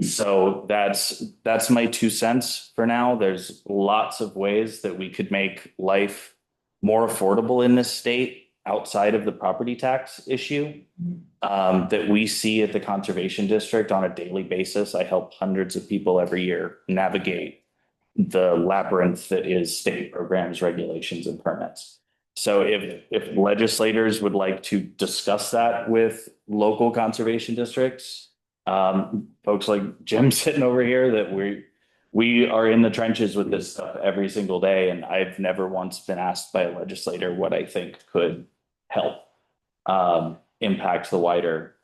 So that's my 2 cents for now. There's lots of ways that we could make life more affordable in this state outside of the property tax issue that we see at the conservation district on a daily basis. I help hundreds of people every year navigate the labyrinth that is state programs, regulations, and permits. So if legislators would like to discuss that with local conservation districts, folks like Jim sitting over here, that we are in the trenches with this stuff every single day. And I've never once been asked by a legislator what I think could help impact the wider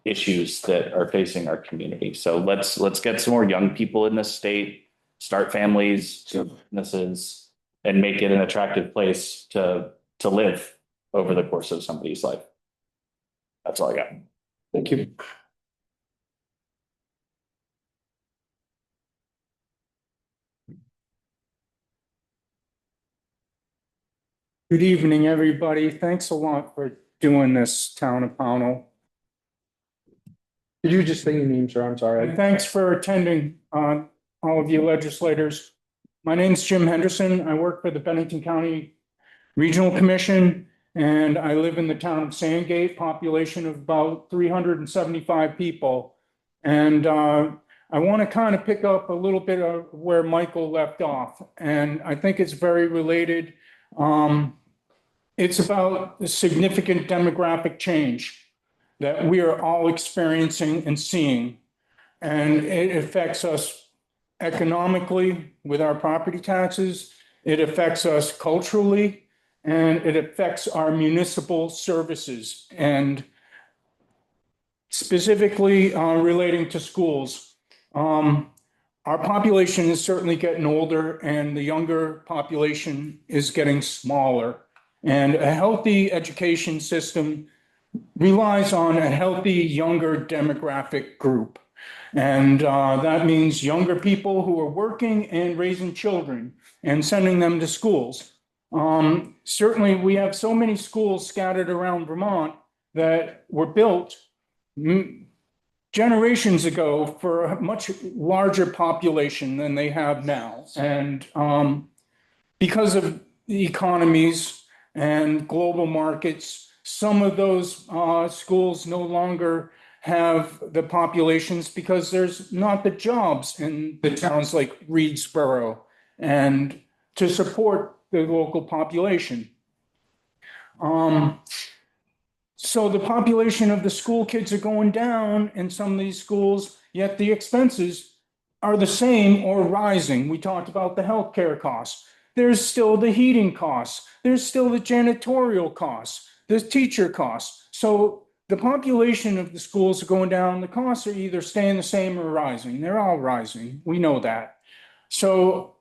issues that are facing our community. So let's get some more young people in this state, start families, businesses, and make it an attractive place to live over the course of somebody's life. That's all I got. Thank you. Good evening, everybody. Thanks a lot for doing this, Town of Pownell. Did you just say your name, sir? I'm sorry. And thanks for attending, all of you legislators. My name's Jim Henderson. I work for the Bennington County Regional Commission, and I live in the town of Sandgate, population of about 375 people. And I want to kind of pick up a little bit of where Michael left off, and I think it's very related. It's about the significant demographic change that we are all experiencing and seeing. And it affects us economically with our property taxes. It affects us culturally, and it affects our municipal services, and specifically relating to schools. Our population is certainly getting older, and the younger population is getting smaller. And a healthy education system relies on a healthy younger demographic group. And that means younger people who are working and raising children and sending them to schools. Certainly, we have so many schools scattered around Vermont that were built generations ago for a much larger population than they have now. And because of the economies and global markets, some of those schools no longer have the populations because there's not the jobs in the towns like Reedsboro and to support the local population. So the population of the school kids are going down in some of these schools, yet the expenses are the same or rising. We talked about the healthcare costs. There's still the heating costs. There's still the janitorial costs, the teacher costs. So the population of the schools are going down. The costs are either staying the same or rising. They're all rising. We know that. So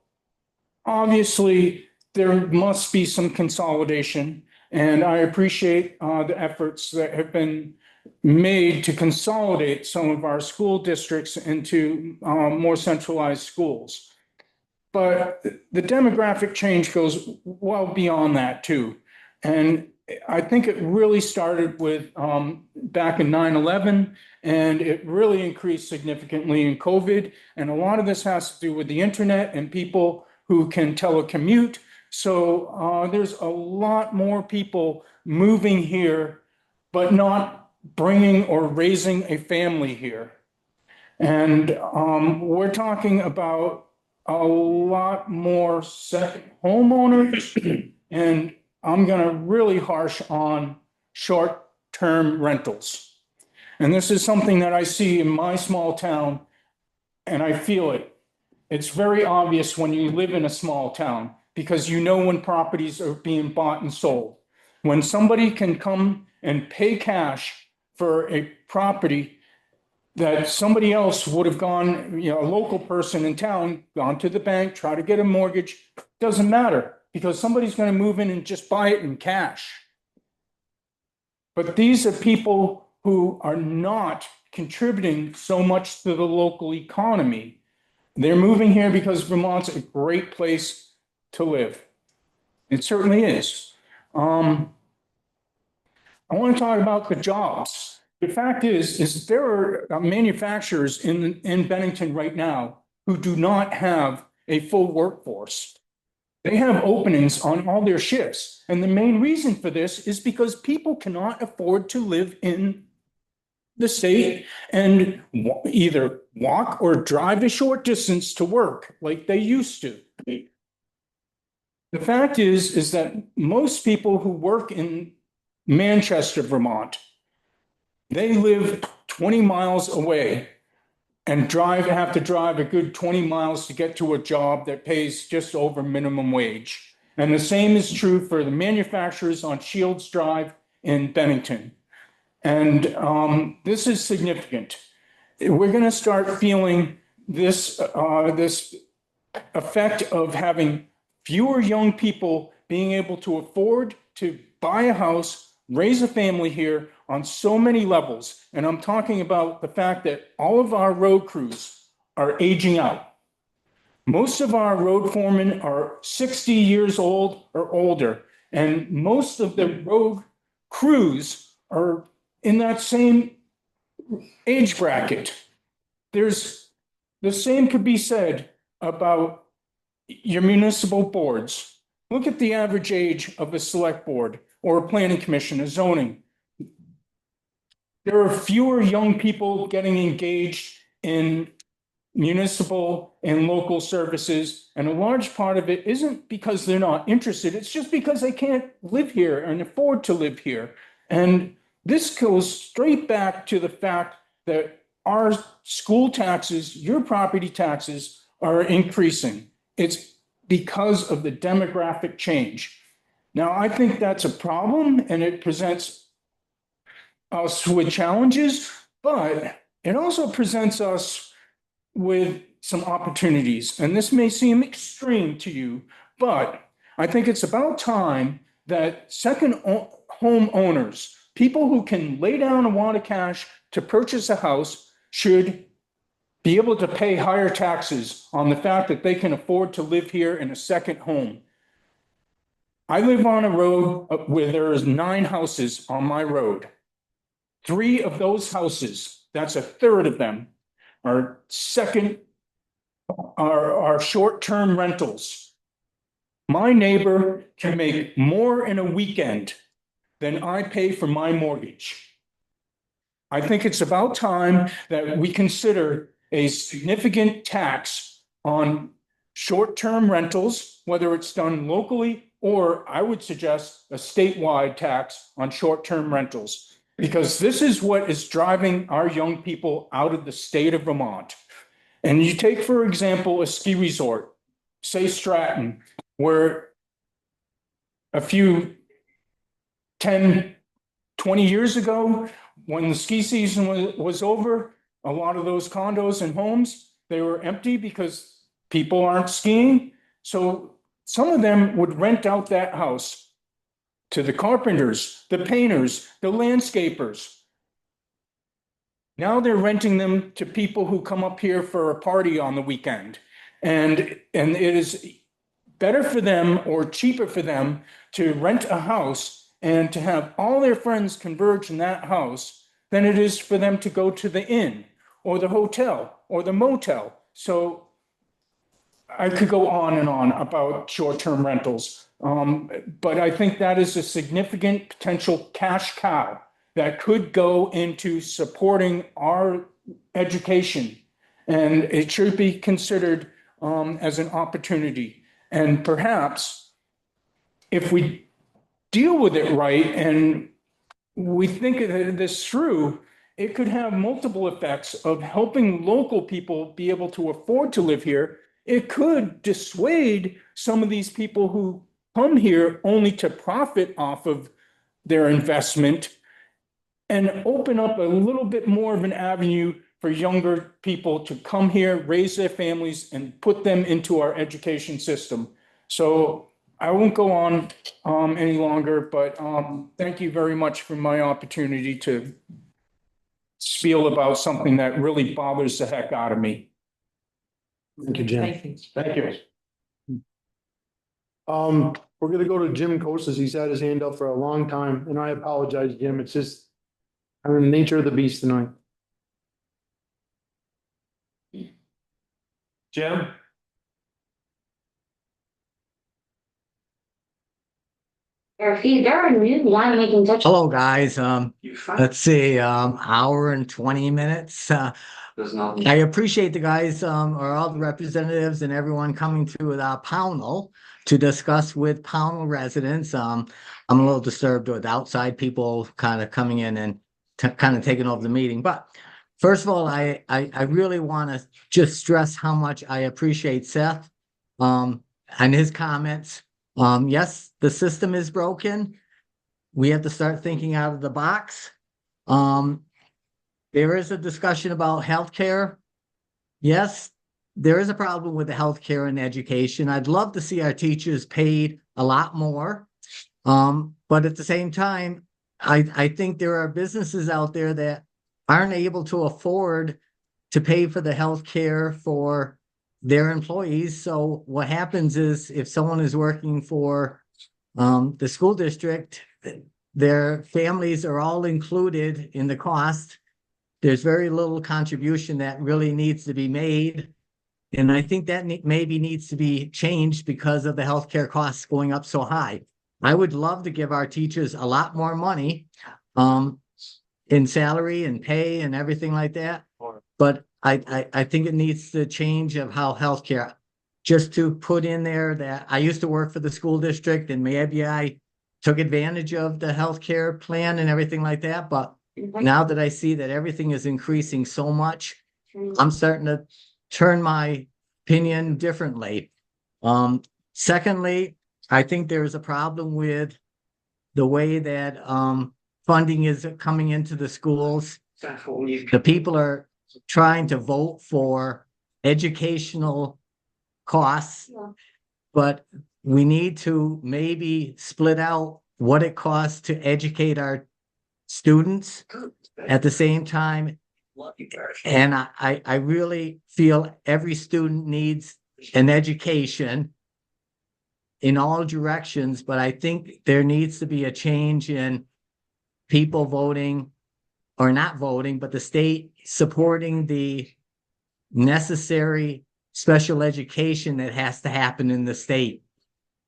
obviously there must be some consolidation. And I appreciate the efforts that have been made to consolidate some of our school districts into more centralized schools. But the demographic change goes well beyond that too. And I think it really started with back in 9/11, and it really increased significantly in COVID. And a lot of this has to do with the internet and people who can telecommute. So there's a lot more people moving here, but not bringing or raising a family here. And we're talking about a lot more second homeowners, and I'm going to really harsh on short-term rentals. And this is something that I see in my small town, and I feel it. It's very obvious when you live in a small town, because you know when properties are being bought and sold. When somebody can come and pay cash for a property that somebody else would have gone, a local person in town, gone to the bank, try to get a mortgage, doesn't matter, because somebody's going to move in and just buy it in cash. But these are people who are not contributing so much to the local economy. They're moving here because Vermont's a great place to live. It certainly is. I want to talk about the jobs. The fact is there are manufacturers in Bennington right now who do not have a full workforce. They have openings on all their shifts. And the main reason for this is because people cannot afford to live in the state and either walk or drive a short distance to work like they used to. The fact is that most people who work in Manchester, Vermont, they live 20 miles away and have to drive a good 20 miles to get to a job that pays just over minimum wage. And the same is true for the manufacturers on Shields Drive in Bennington. And this is significant. We're going to start feeling this effect of having fewer young people being able to afford to buy a house, raise a family here on so many levels. And I'm talking about the fact that all of our road crews are aging out. Most of our road foremen are 60 years old or older, and most of the road crews are in that same age bracket. The same could be said about your municipal boards. Look at the average age of a select board or a planning commission, a zoning. There are fewer young people getting engaged in municipal and local services, and a large part of it isn't because they're not interested, it's just because they can't live here and afford to live here. And this goes straight back to the fact that our school taxes, your property taxes, are increasing. It's because of the demographic change. Now, I think that's a problem, and it presents us with challenges, but it also presents us with some opportunities. And this may seem extreme to you, but I think it's about time that second home owners, people who can lay down a wad of cash to purchase a house, should be able to pay higher taxes on the fact that they can afford to live here in a second home. I live on a road where there is 9 houses on my road. 3 of those houses, that's a third of them, are short-term rentals. My neighbor can make more in a weekend than I pay for my mortgage. I think it's about time that we consider a significant tax on short-term rentals, whether it's done locally, or I would suggest a statewide tax on short-term rentals, because this is what is driving our young people out of the state of Vermont. And you take, for example, a ski resort, say Stratton, where a few 10, 20 years ago, when the ski season was over, a lot of those condos and homes, they were empty because people aren't skiing. So some of them would rent out that house to the carpenters, the painters, the landscapers. Now they're renting them to people who come up here for a party on the weekend. And it is better for them or cheaper for them to rent a house and to have all their friends converge in that house than it is for them to go to the inn or the hotel or the motel. So I could go on and on about short-term rentals. But I think that is a significant potential cash cow that could go into supporting our education. And it should be considered as an opportunity. And perhaps if we deal with it right and we think of this through, it could have multiple effects of helping local people be able to afford to live here. It could dissuade some of these people who come here only to profit off of their investment and open up a little bit more of an avenue for younger people to come here, raise their families, and put them into our education system. So I won't go on any longer, but thank you very much for my opportunity to spiel about something that really bothers the heck out of me. Thank you, Jim. Thank you. We're gonna go to Jim Costas. He's had his hand up for a long time, and I apologize, Jim. It's just the nature of the beast tonight. Jim? Hello, guys. Let's see, hour and 20 minutes. I appreciate the guys, or all the representatives and everyone coming through with our panel to discuss with Pownell residents. I'm a little disturbed with outside people kind of coming in and kind of taking over the meeting. But first of all, I really want to just stress how much I appreciate Seth, and his comments. Yes, the system is broken. We have to start thinking out of the box. There is a discussion about healthcare. Yes, there is a problem with the healthcare and education. I'd love to see our teachers paid a lot more. But at the same time, I think there are businesses out there that aren't able to afford to pay for the healthcare for their employees. So what happens is if someone is working for the school district, their families are all included in the cost. There's very little contribution that really needs to be made. And I think that maybe needs to be changed because of the healthcare costs going up so high. I would love to give our teachers a lot more money in salary and pay and everything like that. But I think it needs to change of how healthcare, just to put in there that I used to work for the school district and maybe I took advantage of the healthcare plan and everything like that. But now that I see that everything is increasing so much, I'm starting to turn my opinion differently. Secondly, I think there's a problem with the way that funding is coming into the schools. The people are trying to vote for educational costs, but we need to maybe split out what it costs to educate our students at the same time. And I really feel every student needs an education in all directions, but I think there needs to be a change in people voting or not voting, but the state supporting the necessary special education that has to happen in the state.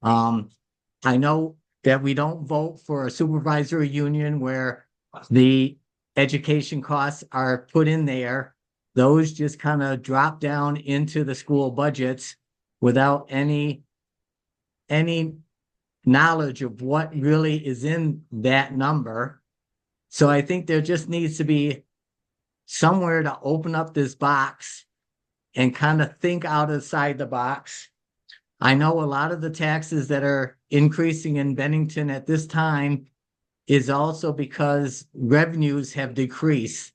I know that we don't vote for a supervisory union where the education costs are put in there. Those just kind of drop down into the school budgets without any knowledge of what really is in that number. So I think there just needs to be somewhere to open up this box and kind of think outside the box. I know a lot of the taxes that are increasing in Bennington at this time is also because revenues have decreased.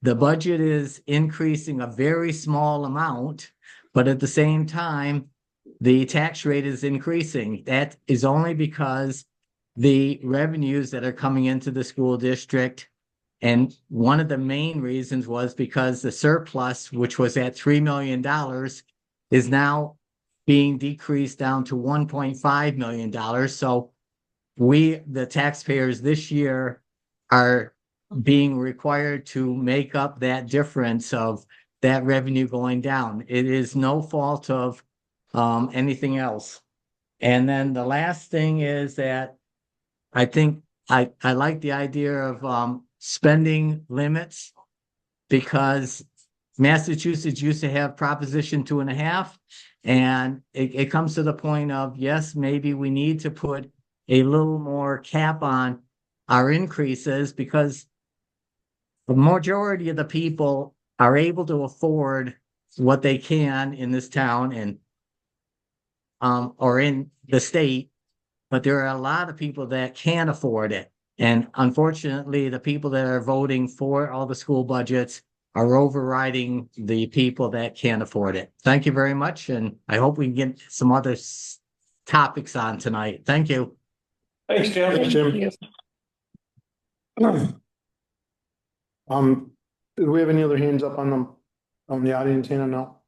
The budget is increasing a very small amount, but at the same time, the tax rate is increasing. That is only because the revenues that are coming into the school district. And one of the main reasons was because the surplus, which was at $3 million, is now being decreased down to $1.5 million. So we, the taxpayers this year, are being required to make up that difference of that revenue going down. It is no fault of anything else. And then the last thing is that I think I like the idea of spending limits, because Massachusetts used to have Proposition 2.5, and it comes to the point of, yes, maybe we need to put a little more cap on our increases, because the majority of the people are able to afford what they can in this town and or in the state, but there are a lot of people that can't afford it. And unfortunately, the people that are voting for all the school budgets are overriding the people that can't afford it. Thank you very much. And I hope we can get some other topics on tonight. Thank you. Thanks, Jim. Thanks, Jim. Do we have any other hands up on the audience, Hannah? No?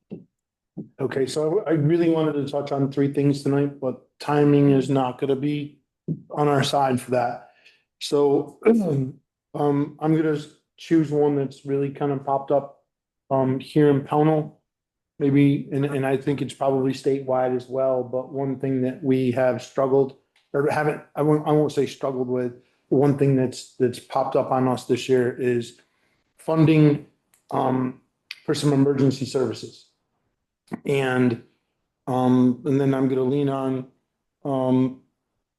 Okay, so I really wanted to touch on three things tonight, but timing is not gonna be on our side for that. So, I'm gonna choose one that's really kind of popped up, here in Pownell. Maybe, and I think it's probably statewide as well, but one thing that we have struggled, or haven't, I won't say struggled with, one thing that's popped up on us this year is funding, for some emergency services. And then I'm gonna lean on,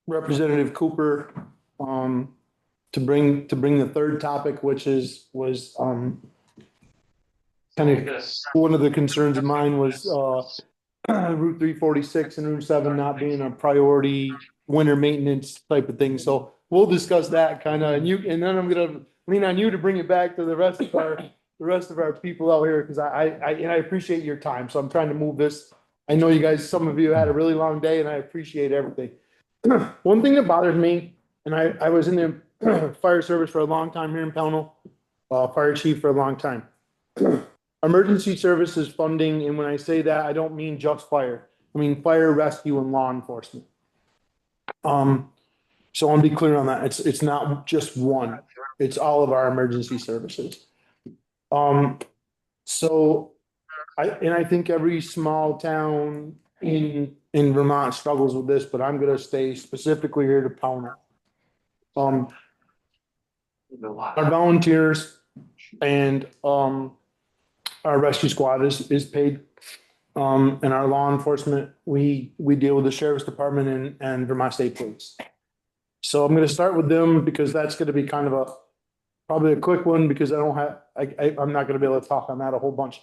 Representative Cooper, to bring the third topic, which was kind of one of the concerns of mine was, Route 346 and Route 7 not being a priority winter maintenance type of thing. So we'll discuss that kind of, and then I'm gonna lean on you to bring it back to the rest of our people out here, because I appreciate your time. So I'm trying to move this. I know you guys, some of you had a really long day, and I appreciate everything. One thing that bothers me, and I was in the fire service for a long time here in Pownell, fire chief for a long time. Emergency services funding, and when I say that, I don't mean just fire. I mean fire, rescue, and law enforcement. So I'll be clear on that. It's not just one. It's all of our emergency services. So I think every small town in Vermont struggles with this, but I'm gonna stay specifically here to Pownell. Our volunteers and our rescue squad is paid. And our law enforcement, we deal with the sheriff's department and Vermont State Police. So I'm gonna start with them because that's gonna be kind of probably a quick one, because I'm not gonna be able to talk on that a whole bunch.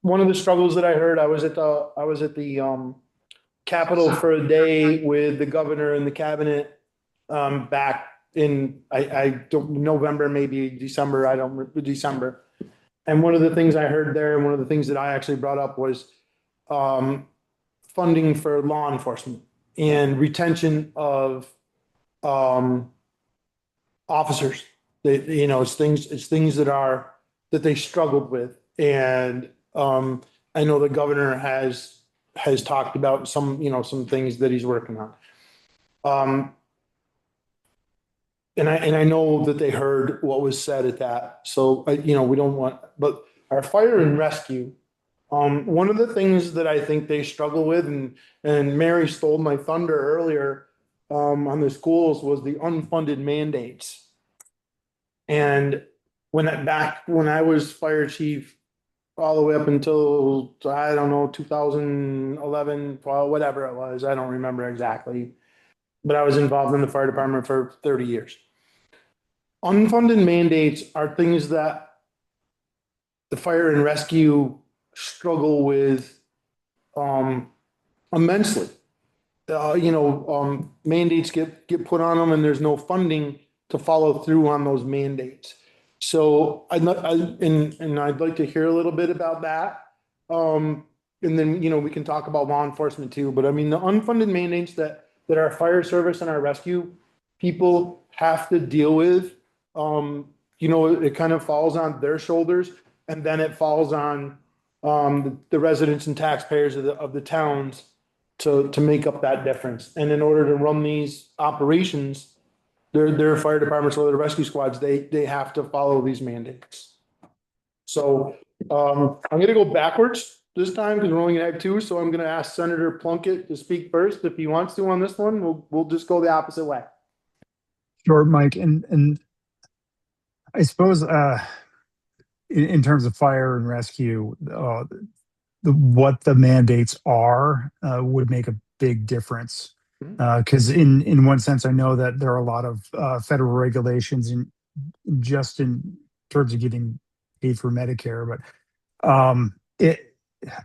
One of the struggles that I heard, I was at the Capitol for a day with the governor and the cabinet, back in, I don't, November, maybe December. And one of the things I heard there, and one of the things that I actually brought up was, funding for law enforcement and retention of, officers. It's things that they struggled with. And, I know the governor has talked about some things that he's working on. And I know that they heard what was said at that. So, we don't want, but our fire and rescue, one of the things that I think they struggle with, and Mary stole my thunder earlier, on the schools, was the unfunded mandates. And when I was fire chief, all the way up until, I don't know, 2011, 12, whatever it was, I don't remember exactly. But I was involved in the fire department for 30 years. Unfunded mandates are things that the fire and rescue struggle with, immensely. Mandates get put on them, and there's no funding to follow through on those mandates. So I'd like to hear a little bit about that. And then, we can talk about law enforcement too. But I mean, the unfunded mandates that our fire service and our rescue people have to deal with, it kind of falls on their shoulders, and then it falls on the residents and taxpayers of the towns to make up that difference. And in order to run these operations, their fire departments or their rescue squads, they have to follow these mandates. So I'm gonna go backwards this time because we're only gonna have two. So I'm gonna ask Senator Plunkett to speak first. If he wants to on this one, we'll just go the opposite way. Sure, Mike. And I suppose in terms of fire and rescue, what the mandates are would make a big difference. Because in one sense, I know that there are a lot of federal regulations in terms of getting paid for Medicare, but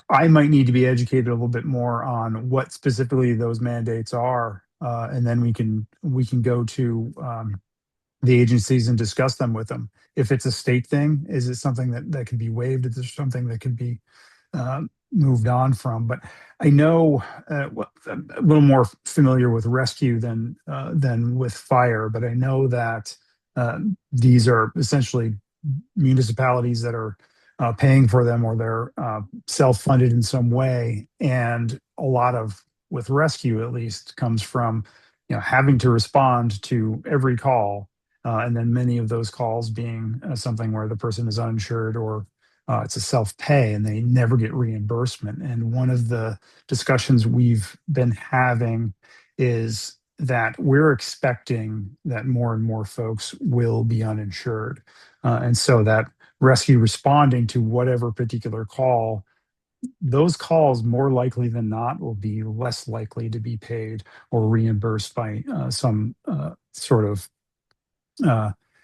I might need to be educated a little bit more on what specifically those mandates are, and then we can go to the agencies and discuss them with them. If it's a state thing, is it something that can be waived? Is there something that can be moved on from. But I know well, I'm a little more familiar with rescue than with fire. But I know that these are essentially municipalities that are paying for them, or they're self-funded in some way. And a lot of, with rescue at least, comes from having to respond to every call, and then many of those calls being something where the person is uninsured, or it's a self-pay and they never get reimbursement. And one of the discussions we've been having is that we're expecting that more and more folks will be uninsured. And so that rescue responding to whatever particular call, those calls more likely than not will be less likely to be paid or reimbursed by some sort of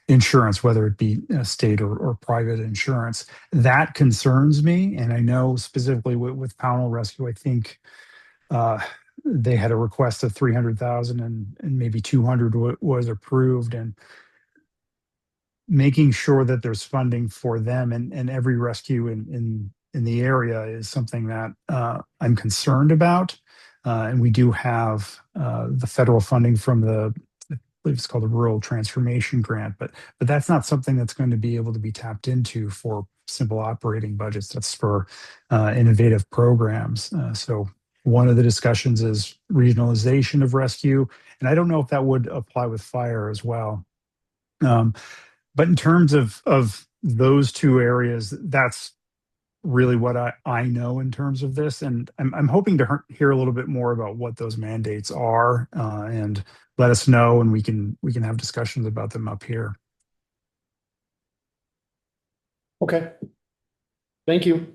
insurance, whether it be state or private insurance. That concerns me. And I know specifically with Pownell Rescue, I think they had a request of 300,000 and maybe 200 was approved. And making sure that there's funding for them and every rescue in the area is something that I'm concerned about. And we do have the federal funding from I believe it's called the Rural Transformation Grant, but that's not something that's going to be able to be tapped into for simple operating budgets. That's for innovative programs. So one of the discussions is regionalization of rescue, and I don't know if that would apply with fire as well. But in terms of those two areas, that's really what I know in terms of this. And I'm hoping to hear a little bit more about what those mandates are, and let us know, and we can have discussions about them up here. Okay. Thank you.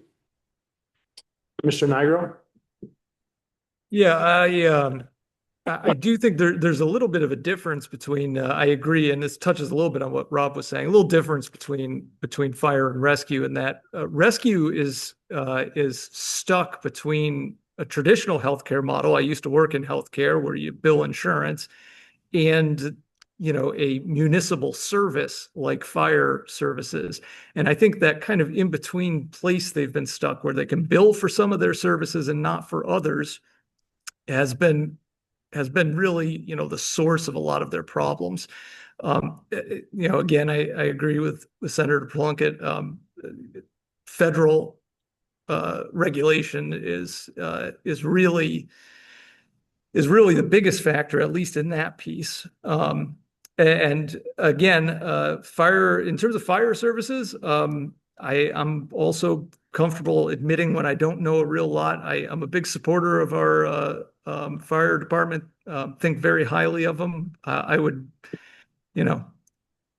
Mr. Nigro? Yeah, I do think there's a little bit of a difference between, I agree, and this touches a little bit on what Rob was saying, a little difference between fire and rescue, in that rescue is stuck between a traditional healthcare model. I used to work in healthcare where you bill insurance, and a municipal service like fire services. And I think that kind of in between place they've been stuck, where they can bill for some of their services and not for others, has been really, the source of a lot of their problems. Again, I agree with Senator Plunkett. Federal regulation is really the biggest factor, at least in that piece. And again, in terms of fire services, I'm also comfortable admitting when I don't know a real lot. I'm a big supporter of our fire department, think very highly of them. I would,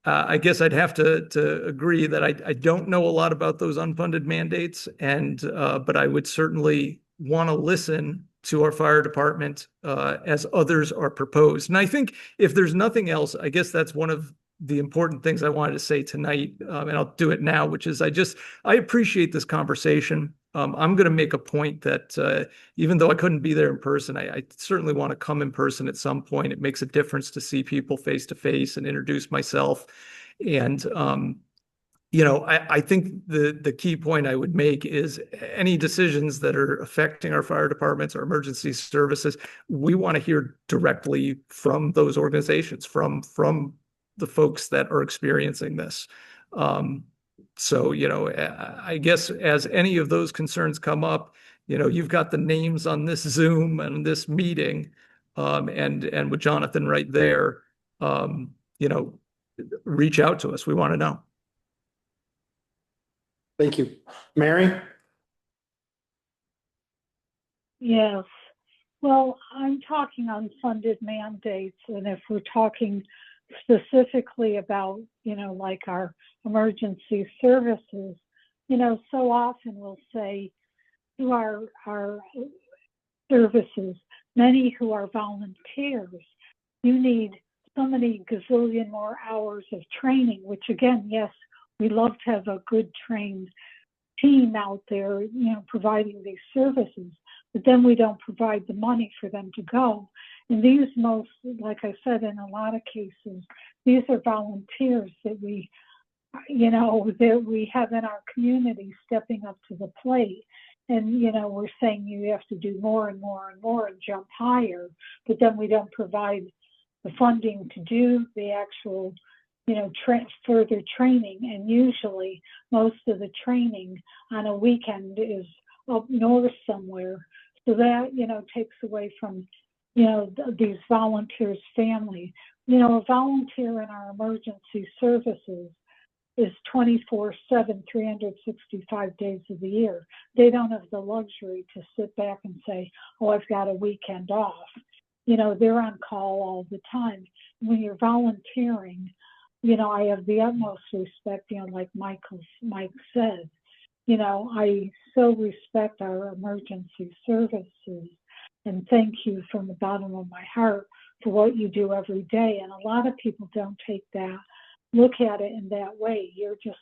I guess I'd have to agree that I don't know a lot about those unfunded mandates, but I would certainly want to listen to our fire department as others are proposed. And I think if there's nothing else, I guess that's one of the important things I wanted to say tonight, and I'll do it now, which is I appreciate this conversation. I'm going to make a point that even though I couldn't be there in person, I certainly want to come in person at some point. It makes a difference to see people face to face and introduce myself. And I think the key point I would make is any decisions that are affecting our fire departments or emergency services, we want to hear directly from those organizations, from the folks that are experiencing this. So, I guess as any of those concerns come up, you've got the names on this Zoom and this meeting, and with Jonathan right there, reach out to us. We want to know. Thank you. Mary? Yes. Well, I'm talking unfunded mandates, and if we're talking specifically about, like our emergency services, so often we'll say to our services, many who are volunteers, you need so many gazillion more hours of training, which again, yes, we love to have a good trained team out there, providing these services, but then we don't provide the money for them to go. And these like I said, in a lot of cases, these are volunteers that we have in our community stepping up to the plate. And, we're saying you have to do more and more and more and jump higher, but then we don't provide the funding to do the actual, further training. And usually most of the training on a weekend is up north somewhere. So that, takes away from, these volunteers' family. A volunteer in our emergency services is 24/7, 365 days of the year. They don't have the luxury to sit back and say, oh, I've got a weekend off. They're on call all the time. When you're volunteering, I have the utmost respect, like Mike said, I so respect our emergency services and thank you from the bottom of my heart for what you do every day. And a lot of people don't look at it in that way. You're just,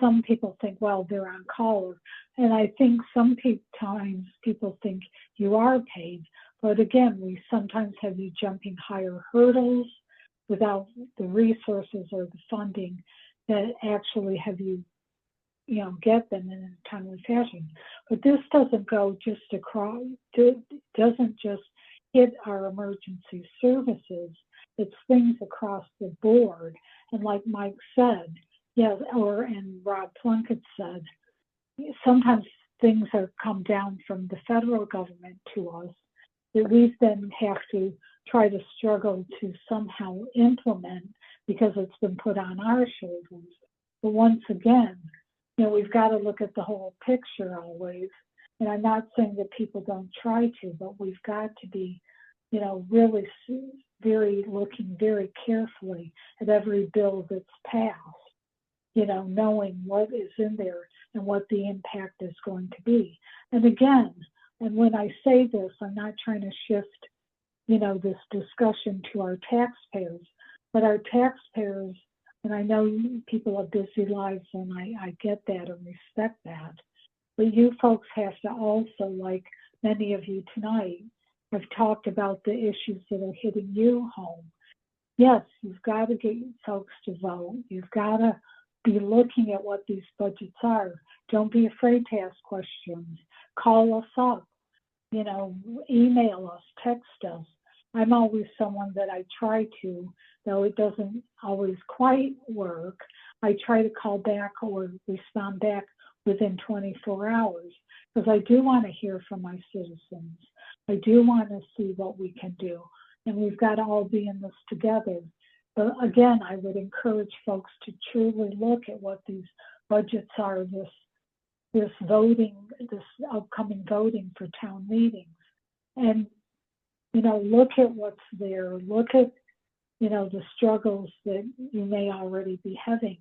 some people think, well, they're on call. And I think sometimes people think you are paid. But again, we sometimes have you jumping higher hurdles without the resources or the funding that actually have you, get them in a timely fashion. But this doesn't go just across, doesn't just hit our emergency services. It's things across the board. And like Mike said, and Rob Plunkett said, sometimes things have come down from the federal government to us that we then have to try to struggle to somehow implement because it's been put on our shoulders. But once again, we've got to look at the whole picture always. And I'm not saying that people don't try to, but we've got to be, really looking very carefully at every bill that's passed, knowing what is in there and what the impact is going to be. And again, and when I say this, I'm not trying to shift, this discussion to our taxpayers, but our taxpayers, and I know people have busy lives and I get that and respect that, but you folks have to also, like many of you tonight, have talked about the issues that are hitting you home. Yes, you've got to get folks to vote. You've got to be looking at what these budgets are. Don't be afraid to ask questions. Call us up, email us, text us. I'm always someone that I try to, though it doesn't always quite work, I try to call back or respond back within 24 hours because I do want to hear from my citizens. I do want to see what we can do, and we've got to all be in this together. But again, I would encourage folks to truly look at what these budgets are, this upcoming voting for town meetings, and look at what's there. Look at the struggles that you may already be having.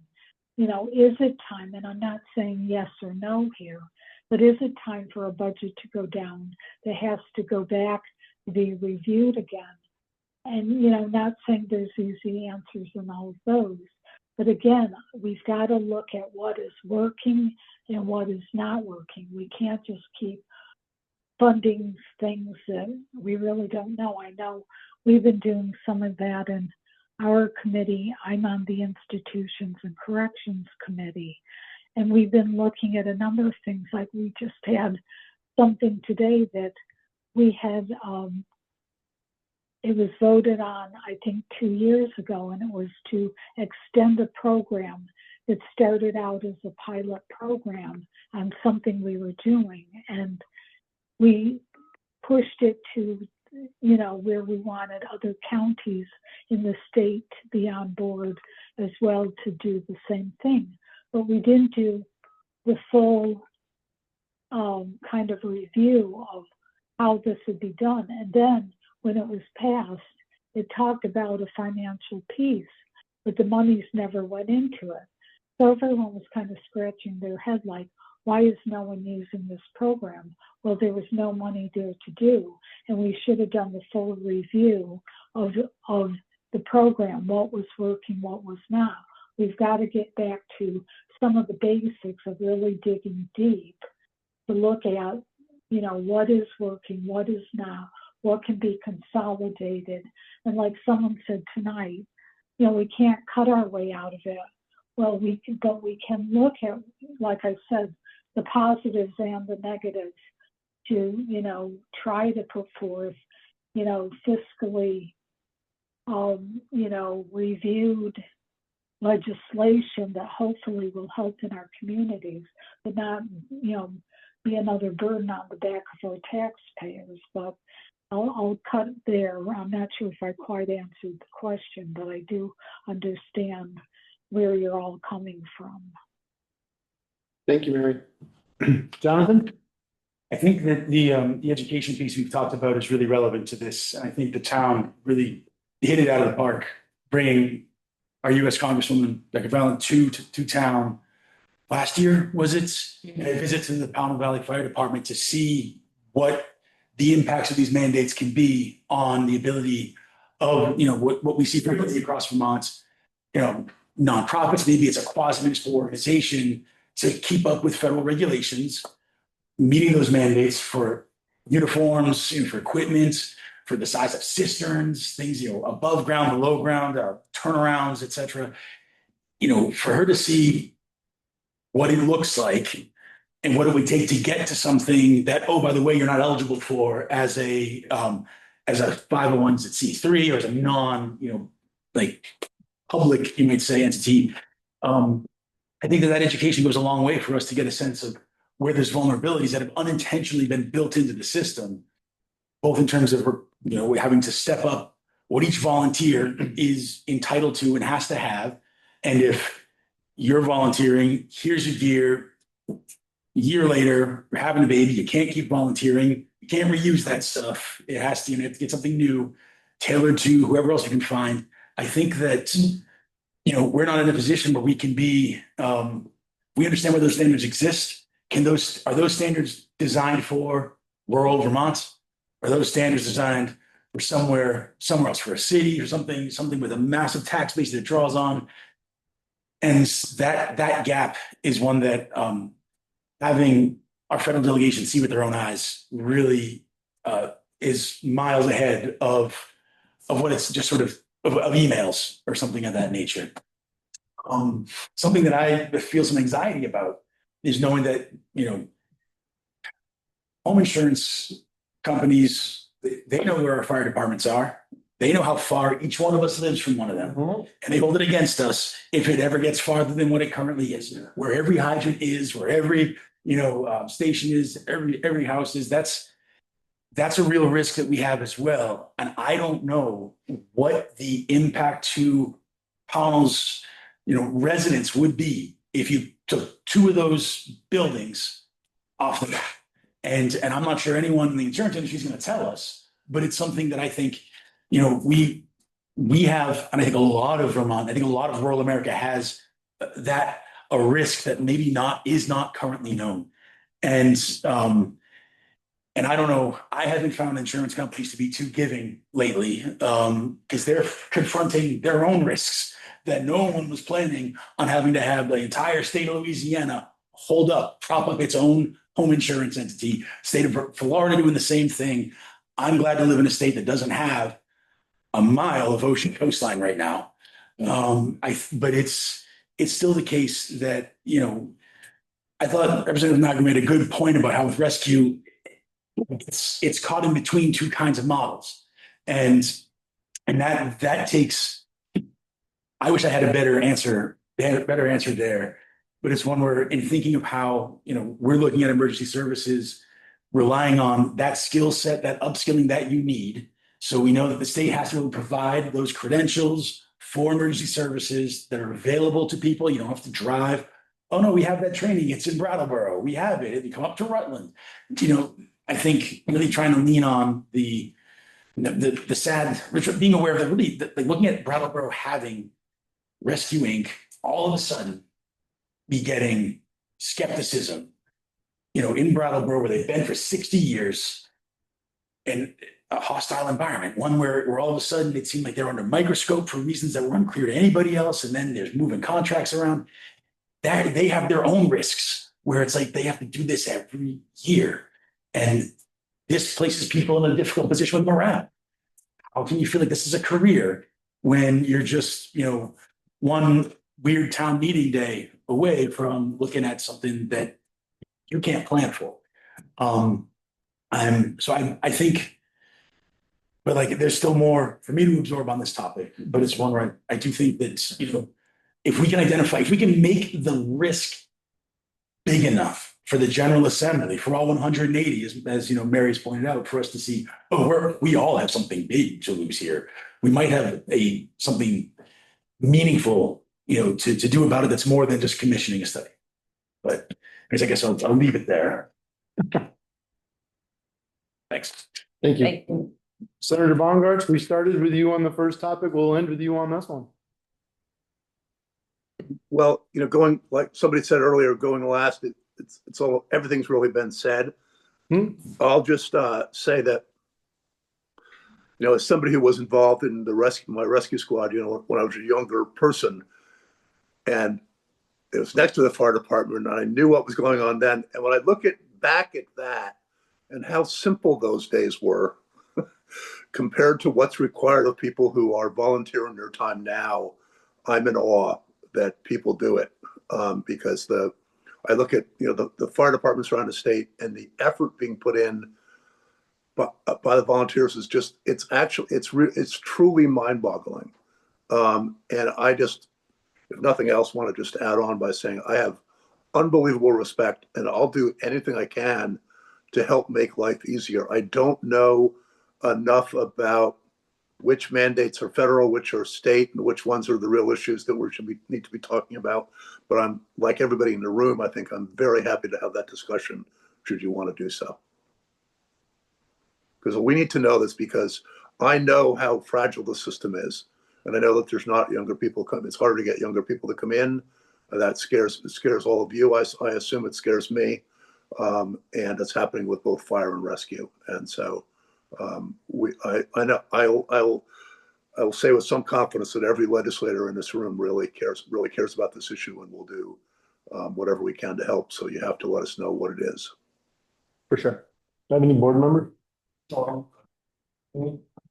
Is it time? And I'm not saying yes or no here, but is it time for a budget to go down that has to go back to be reviewed again? And, not saying there's easy answers in all of those, but again, we've got to look at what is working and what is not working. We can't just keep funding things that we really don't know. I know we've been doing some of that in our committee. I'm on the Institutions and Corrections Committee, and we've been looking at a number of things. Like we just had something today that we had, it was voted on, I think 2 years ago, and it was to extend a program that started out as a pilot program on something we were doing. And we pushed it to, where we wanted other counties in the state to be on board as well to do the same thing. But we didn't do the full kind of review of how this would be done. And then when it was passed, it talked about a financial piece, but the monies never went into it. So everyone was kind of scratching their head like, why is no one using this program? Well, there was no money there to do, and we should have done the full review of the program, what was working, what was not. We've got to get back to some of the basics of really digging deep to look at, what is working, what is not, what can be consolidated. And like someone said tonight, we can't cut our way out of it. Well, we can look at, like I said, the positives and the negatives to, try to put forth, fiscally, reviewed legislation that hopefully will help in our communities, but not, be another burden on the back of our taxpayers. But I'll cut there. I'm not sure if I quite answered the question, but I do understand where you're all coming from. Thank you, Mary. Jonathan? I think that the education piece we've talked about is really relevant to this. And I think the town really hit it out of the park, bringing our US Congresswoman Becca Valent to town. Last year, was it? A visit to the Pownell Valley Fire Department to see what the impacts of these mandates can be on the ability of, what we see frequently across Vermont, nonprofits, maybe it's a quasi-municipal organization, to keep up with federal regulations, meeting those mandates for uniforms, for equipment, for the size of cisterns, things, above ground, below ground, turnarounds, et cetera. For her to see what it looks like and what it would take to get to something that, oh, by the way, you're not eligible for as a 501c3 or as a non, public, you might say, entity. I think that education goes a long way for us to get a sense of where there's vulnerabilities that have unintentionally been built into the system, both in terms of, having to step up what each volunteer is entitled to and has to have. And if you're volunteering, here's your gear. A year later, you're having a baby, you can't keep volunteering, you can't reuse that stuff. It has to, you have to get something new, tailored to whoever else you can find. I think that, we're not in a position where we can be, we understand where those standards exist. Are those standards designed for rural Vermont? Are those standards designed for somewhere else, for a city or something with a massive tax base that it draws on? And that gap is one that having our federal delegation see with their own eyes really is miles ahead of what it's just sort of emails or something of that nature. Something that I feel some anxiety about is knowing that, home insurance companies, they know where our fire departments are. They know how far each one of us lives from one of them. And they hold it against us if it ever gets farther than what it currently is. Where every hydrant is, where every, station is, every house is, that's a real risk that we have as well. And I don't know what the impact to Pownell's, residents would be if you took two of those buildings off the map. And I'm not sure anyone in the insurance industry is going to tell us, but it's something that I think, we have, and I think a lot of Vermont, I think a lot of rural America has a risk that maybe is not currently known. And I don't know, I haven't found insurance companies to be too giving lately, because they're confronting their own risks that no one was planning on having to have the entire state of Louisiana prop up its own home insurance entity. State of Florida doing the same thing. I'm glad to live in a state that doesn't have a mile of ocean coastline right now. But it's still the case that, I thought Representative Nagar made a good point about how with rescue, it's caught in between two kinds of models. And that takes, I wish I had a better answer there, but it's one where in thinking of how, we're looking at emergency services, relying on that skill set, that upskilling that you need. So we know that the state has to really provide those credentials for emergency services that are available to people. You don't have to drive. Oh no, we have that training. It's in Brattleboro. We have it. You come up to Rutland. I think really trying to lean on the sad, being aware of that, looking at Brattleboro having Rescue Inc. all of a sudden be getting skepticism, in Brattleboro where they've been for 60 years in a hostile environment, one where all of a sudden it seemed like they're under microscope for reasons that were unclear to anybody else. And then there's moving contracts around. They have their own risks where it's like they have to do this every year. And this places people in a difficult position with morale. How can you feel like this is a career when you're just, one weird town meeting day away from looking at something that you can't plan for. I think, but like, there's still more for me to absorb on this topic, but it's one where I do think that, if we can identify, if we can make the risk big enough for the General Assembly, for all 180, as Mary's pointed out, for us to see, oh, we all have something big to lose here. We might have something meaningful, to do about it that's more than just commissioning a study. But I guess I'll leave it there. Thanks. Thank you. Thank you. Senator Baumgartz, we started with you on the first topic. We'll end with you on this one. Well, going, like somebody said earlier, going last, it's all, everything's really been said. I'll just say that, as somebody who was involved in my rescue squad, when I was a younger person, and it was next to the fire department, and I knew what was going on then. And when I look back at that and how simple those days were compared to what's required of people who are volunteering their time now, I'm in awe that people do it, because I look at the fire departments around the state, and the effort being put in by the volunteers is just, it's truly mind-boggling. And I just, if nothing else, want to just add on by saying I have unbelievable respect, and I'll do anything I can to help make life easier. I don't know enough about which mandates are federal, which are state, and which ones are the real issues that we need to be talking about. But I'm, like everybody in the room, I think I'm very happy to have that discussion should you want to do so. Because we need to know this, because I know how fragile the system is. And I know that there's not younger people come. It's harder to get younger people to come in. It scares all of you. I assume it scares me. And it's happening with both fire and rescue. And so I know I will say with some confidence that every legislator in this room really cares about this issue, and will do whatever we can to help. So you have to let us know what it is. For sure. Do you have any board members?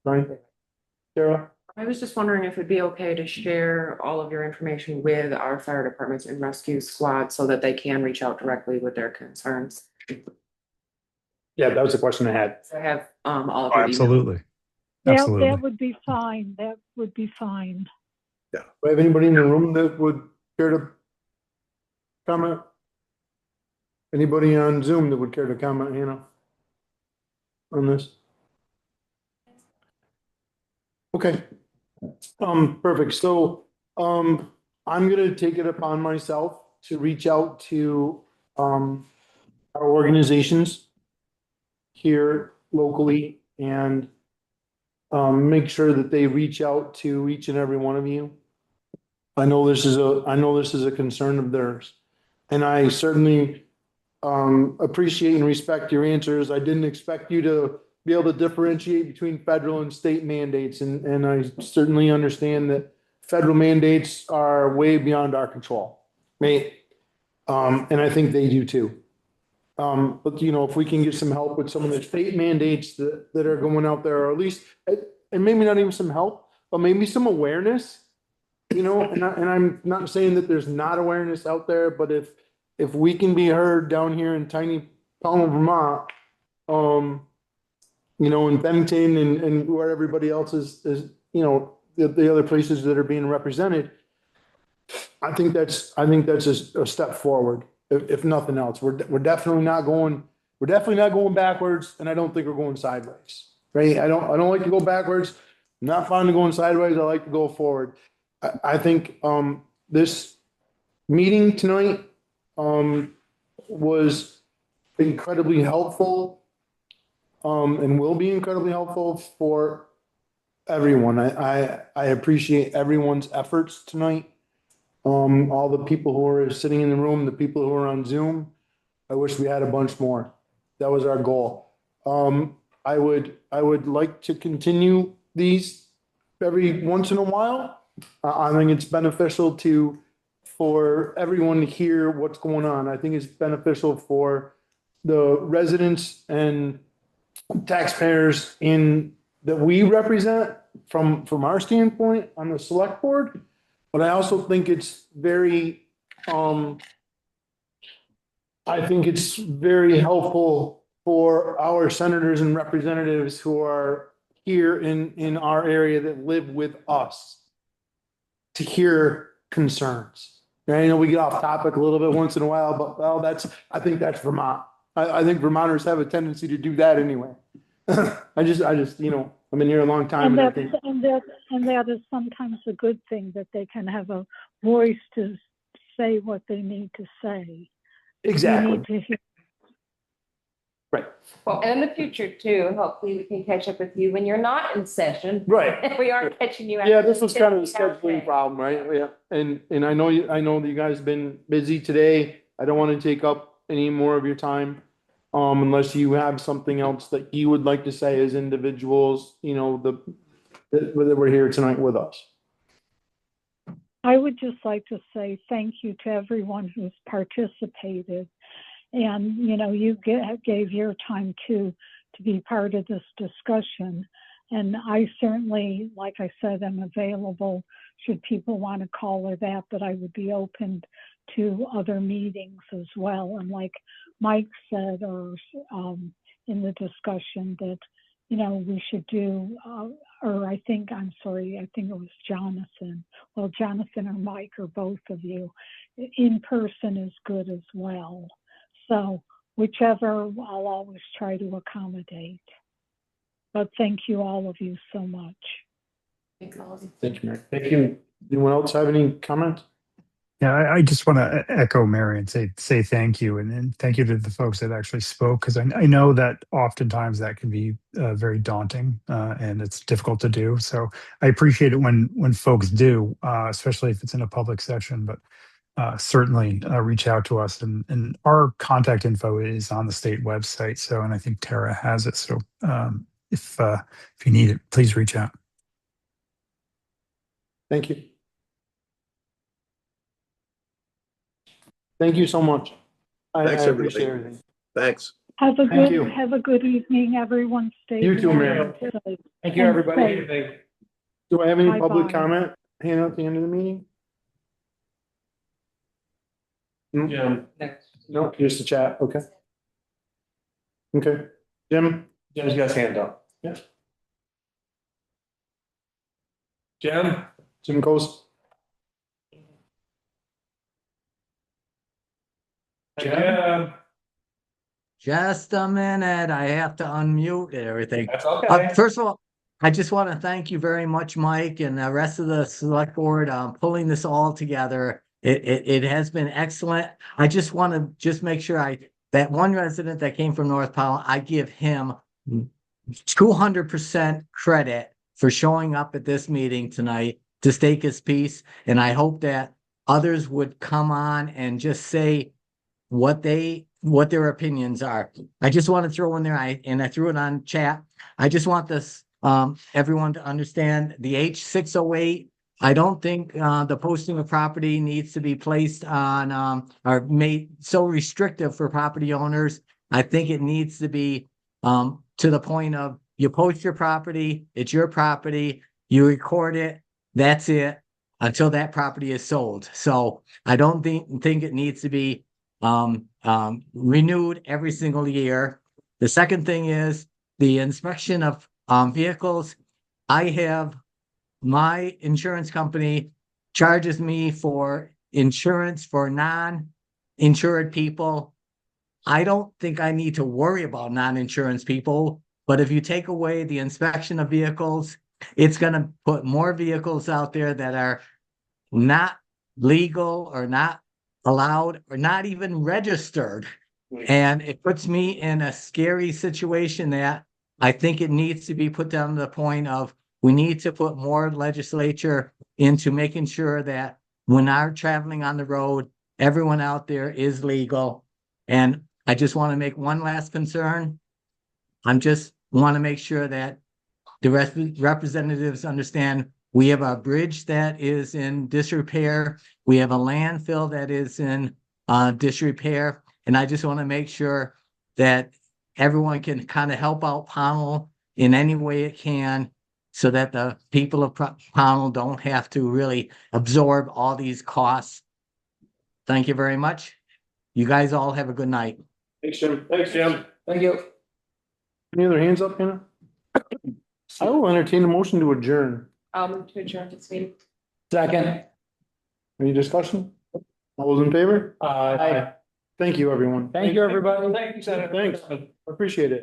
Brian? Sarah? I was just wondering if it'd be okay to share all of your information with our fire departments and rescue squad so that they can reach out directly with their concerns. Yeah, that was the question I had. So I have all of your email. Absolutely. That would be fine. That would be fine. Yeah. Do I have anybody in the room that would care to comment? Anybody on Zoom that would care to comment, Hannah, on this? Okay. Perfect. So, I'm gonna take it upon myself to reach out to, our organizations here locally, and make sure that they reach out to each and every one of you. I know this is a concern of theirs, and I certainly appreciate and respect your answers. I didn't expect you to be able to differentiate between federal and state mandates, and I certainly understand that federal mandates are way beyond our control. And I think they do too. But if we can get some help with some of the state mandates that are going out there, or at least, and maybe not even some help, but maybe some awareness, and I'm not saying that there's not awareness out there, but if we can be heard down here in tiny Pownell, Vermont, in Bennington and where everybody else is, the other places that are being represented, I think that's a step forward. If nothing else, we're definitely not going backwards, and I don't think we're going sideways. Right? I don't like to go backwards. I'm not fond of going sideways. I like to go forward. I think this meeting tonight was incredibly helpful, and will be incredibly helpful for everyone. I appreciate everyone's efforts tonight. All the people who are sitting in the room, the people who are on Zoom. I wish we had a bunch more. That was our goal. I would like to continue these every once in a while. I think it's beneficial for everyone to hear what's going on. I think it's beneficial for the residents and taxpayers that we represent from our standpoint on the select board. But I also think it's very, I I think it's very helpful for our senators and representatives who are here in our area that live with us to hear concerns. And I know we get off topic a little bit once in a while, but well, I think that's Vermont. I think Vermonters have a tendency to do that anyway. I just, I've been here a long time and I think. And that is sometimes a good thing, that they can have a voice to say what they need to say. Exactly. You need to hear. Right. Well, and in the future too, hopefully we can catch up with you when you're not in session. Right. If we aren't catching you. Yeah, this was kind of a after- scheduling problem, right? Yeah. And I know that you guys have been busy today. I don't want to take up any more of your time. Unless you have something else that you would like to say as individuals, that we're here tonight with us. I would just like to say thank you to everyone who's participated. And, you gave your time to be part of this discussion. And I certainly, like I said, am available should people want to call or that, but I would be open to other meetings as well. And like Mike said, or in the discussion that, we should do, I think it was Jonathan. Well, Jonathan or Mike or both of you, in person is good as well. So whichever, I'll always try to accommodate. But thank you, all of you, so much. Thank you, Mary. Thank you. Anyone else have any comments? Yeah, I just want to echo Mary and say thank you, and thank you to the folks that actually spoke, because I know that oftentimes that can be very daunting and it's difficult to do. So I appreciate it when folks do, especially if it's in a public session. But certainly reach out to us, and our contact info is on the state website. So, and I think Tara has it. So if you need it, please reach out. Thank you. Thank you so much. Thanks, I everybody. appreciate everything. Thanks. Have a Thank you. good evening, everyone. Stay You too, warm Mary. and safe. Thank you, And everybody. safe. Do I have any Bye-bye. public comment? Hang out at the end of the meeting? Jim. No, just the chat. Okay. Okay. Jim? Jim's got his hand up. Yeah. Jim? Jim goes. Jim? Just a minute, I have to unmute everything. That's okay. First of all, I just want to thank you very much, Mike, and the rest of the select board, pulling this all together. It has been excellent. I just want to make sure that one resident that came from North Powell, I give him 200% credit for showing up at this meeting tonight to stake his piece. And I hope that others would come on and just say what their opinions are. I just want to throw in there, I threw it on chat. I just want this everyone to understand the H608. I don't think the posting of property needs to be placed on or made so restrictive for property owners. I think it needs to be to the point of you post your property, it's your property, you record it, that's it until that property is sold. So I don't think it needs to be renewed every single year. The second thing is the inspection of vehicles. I have my insurance company charges me for insurance for non-insured people. I don't think I need to worry about non-insurance people, but if you take away the inspection of vehicles, it's going to put more vehicles out there that are not legal or not allowed or not even registered. And it puts me in a scary situation that I think it needs to be put down to the point of we need to put more legislature into making sure that when I'm traveling on the road, everyone out there is legal. And I just want to make one last concern. just want to make sure that the representatives understand we have a bridge that is in disrepair. We have a landfill that is in disrepair. And I just want to make sure that everyone can kind of help out Pownell in any way it can so that the people of Pownell don't have to really absorb all these costs. Thank you very much. You guys all have a good night. Thanks, Jim. Thanks, Jim. Thank you. Any other hands up, Hannah? I will entertain a motion to adjourn. I'll move to adjourn this meeting. Second. Any discussion? All those in favor? Aye. Thank you, everyone. Thank you, everybody. Thank you, Senator. Thanks. Appreciate it.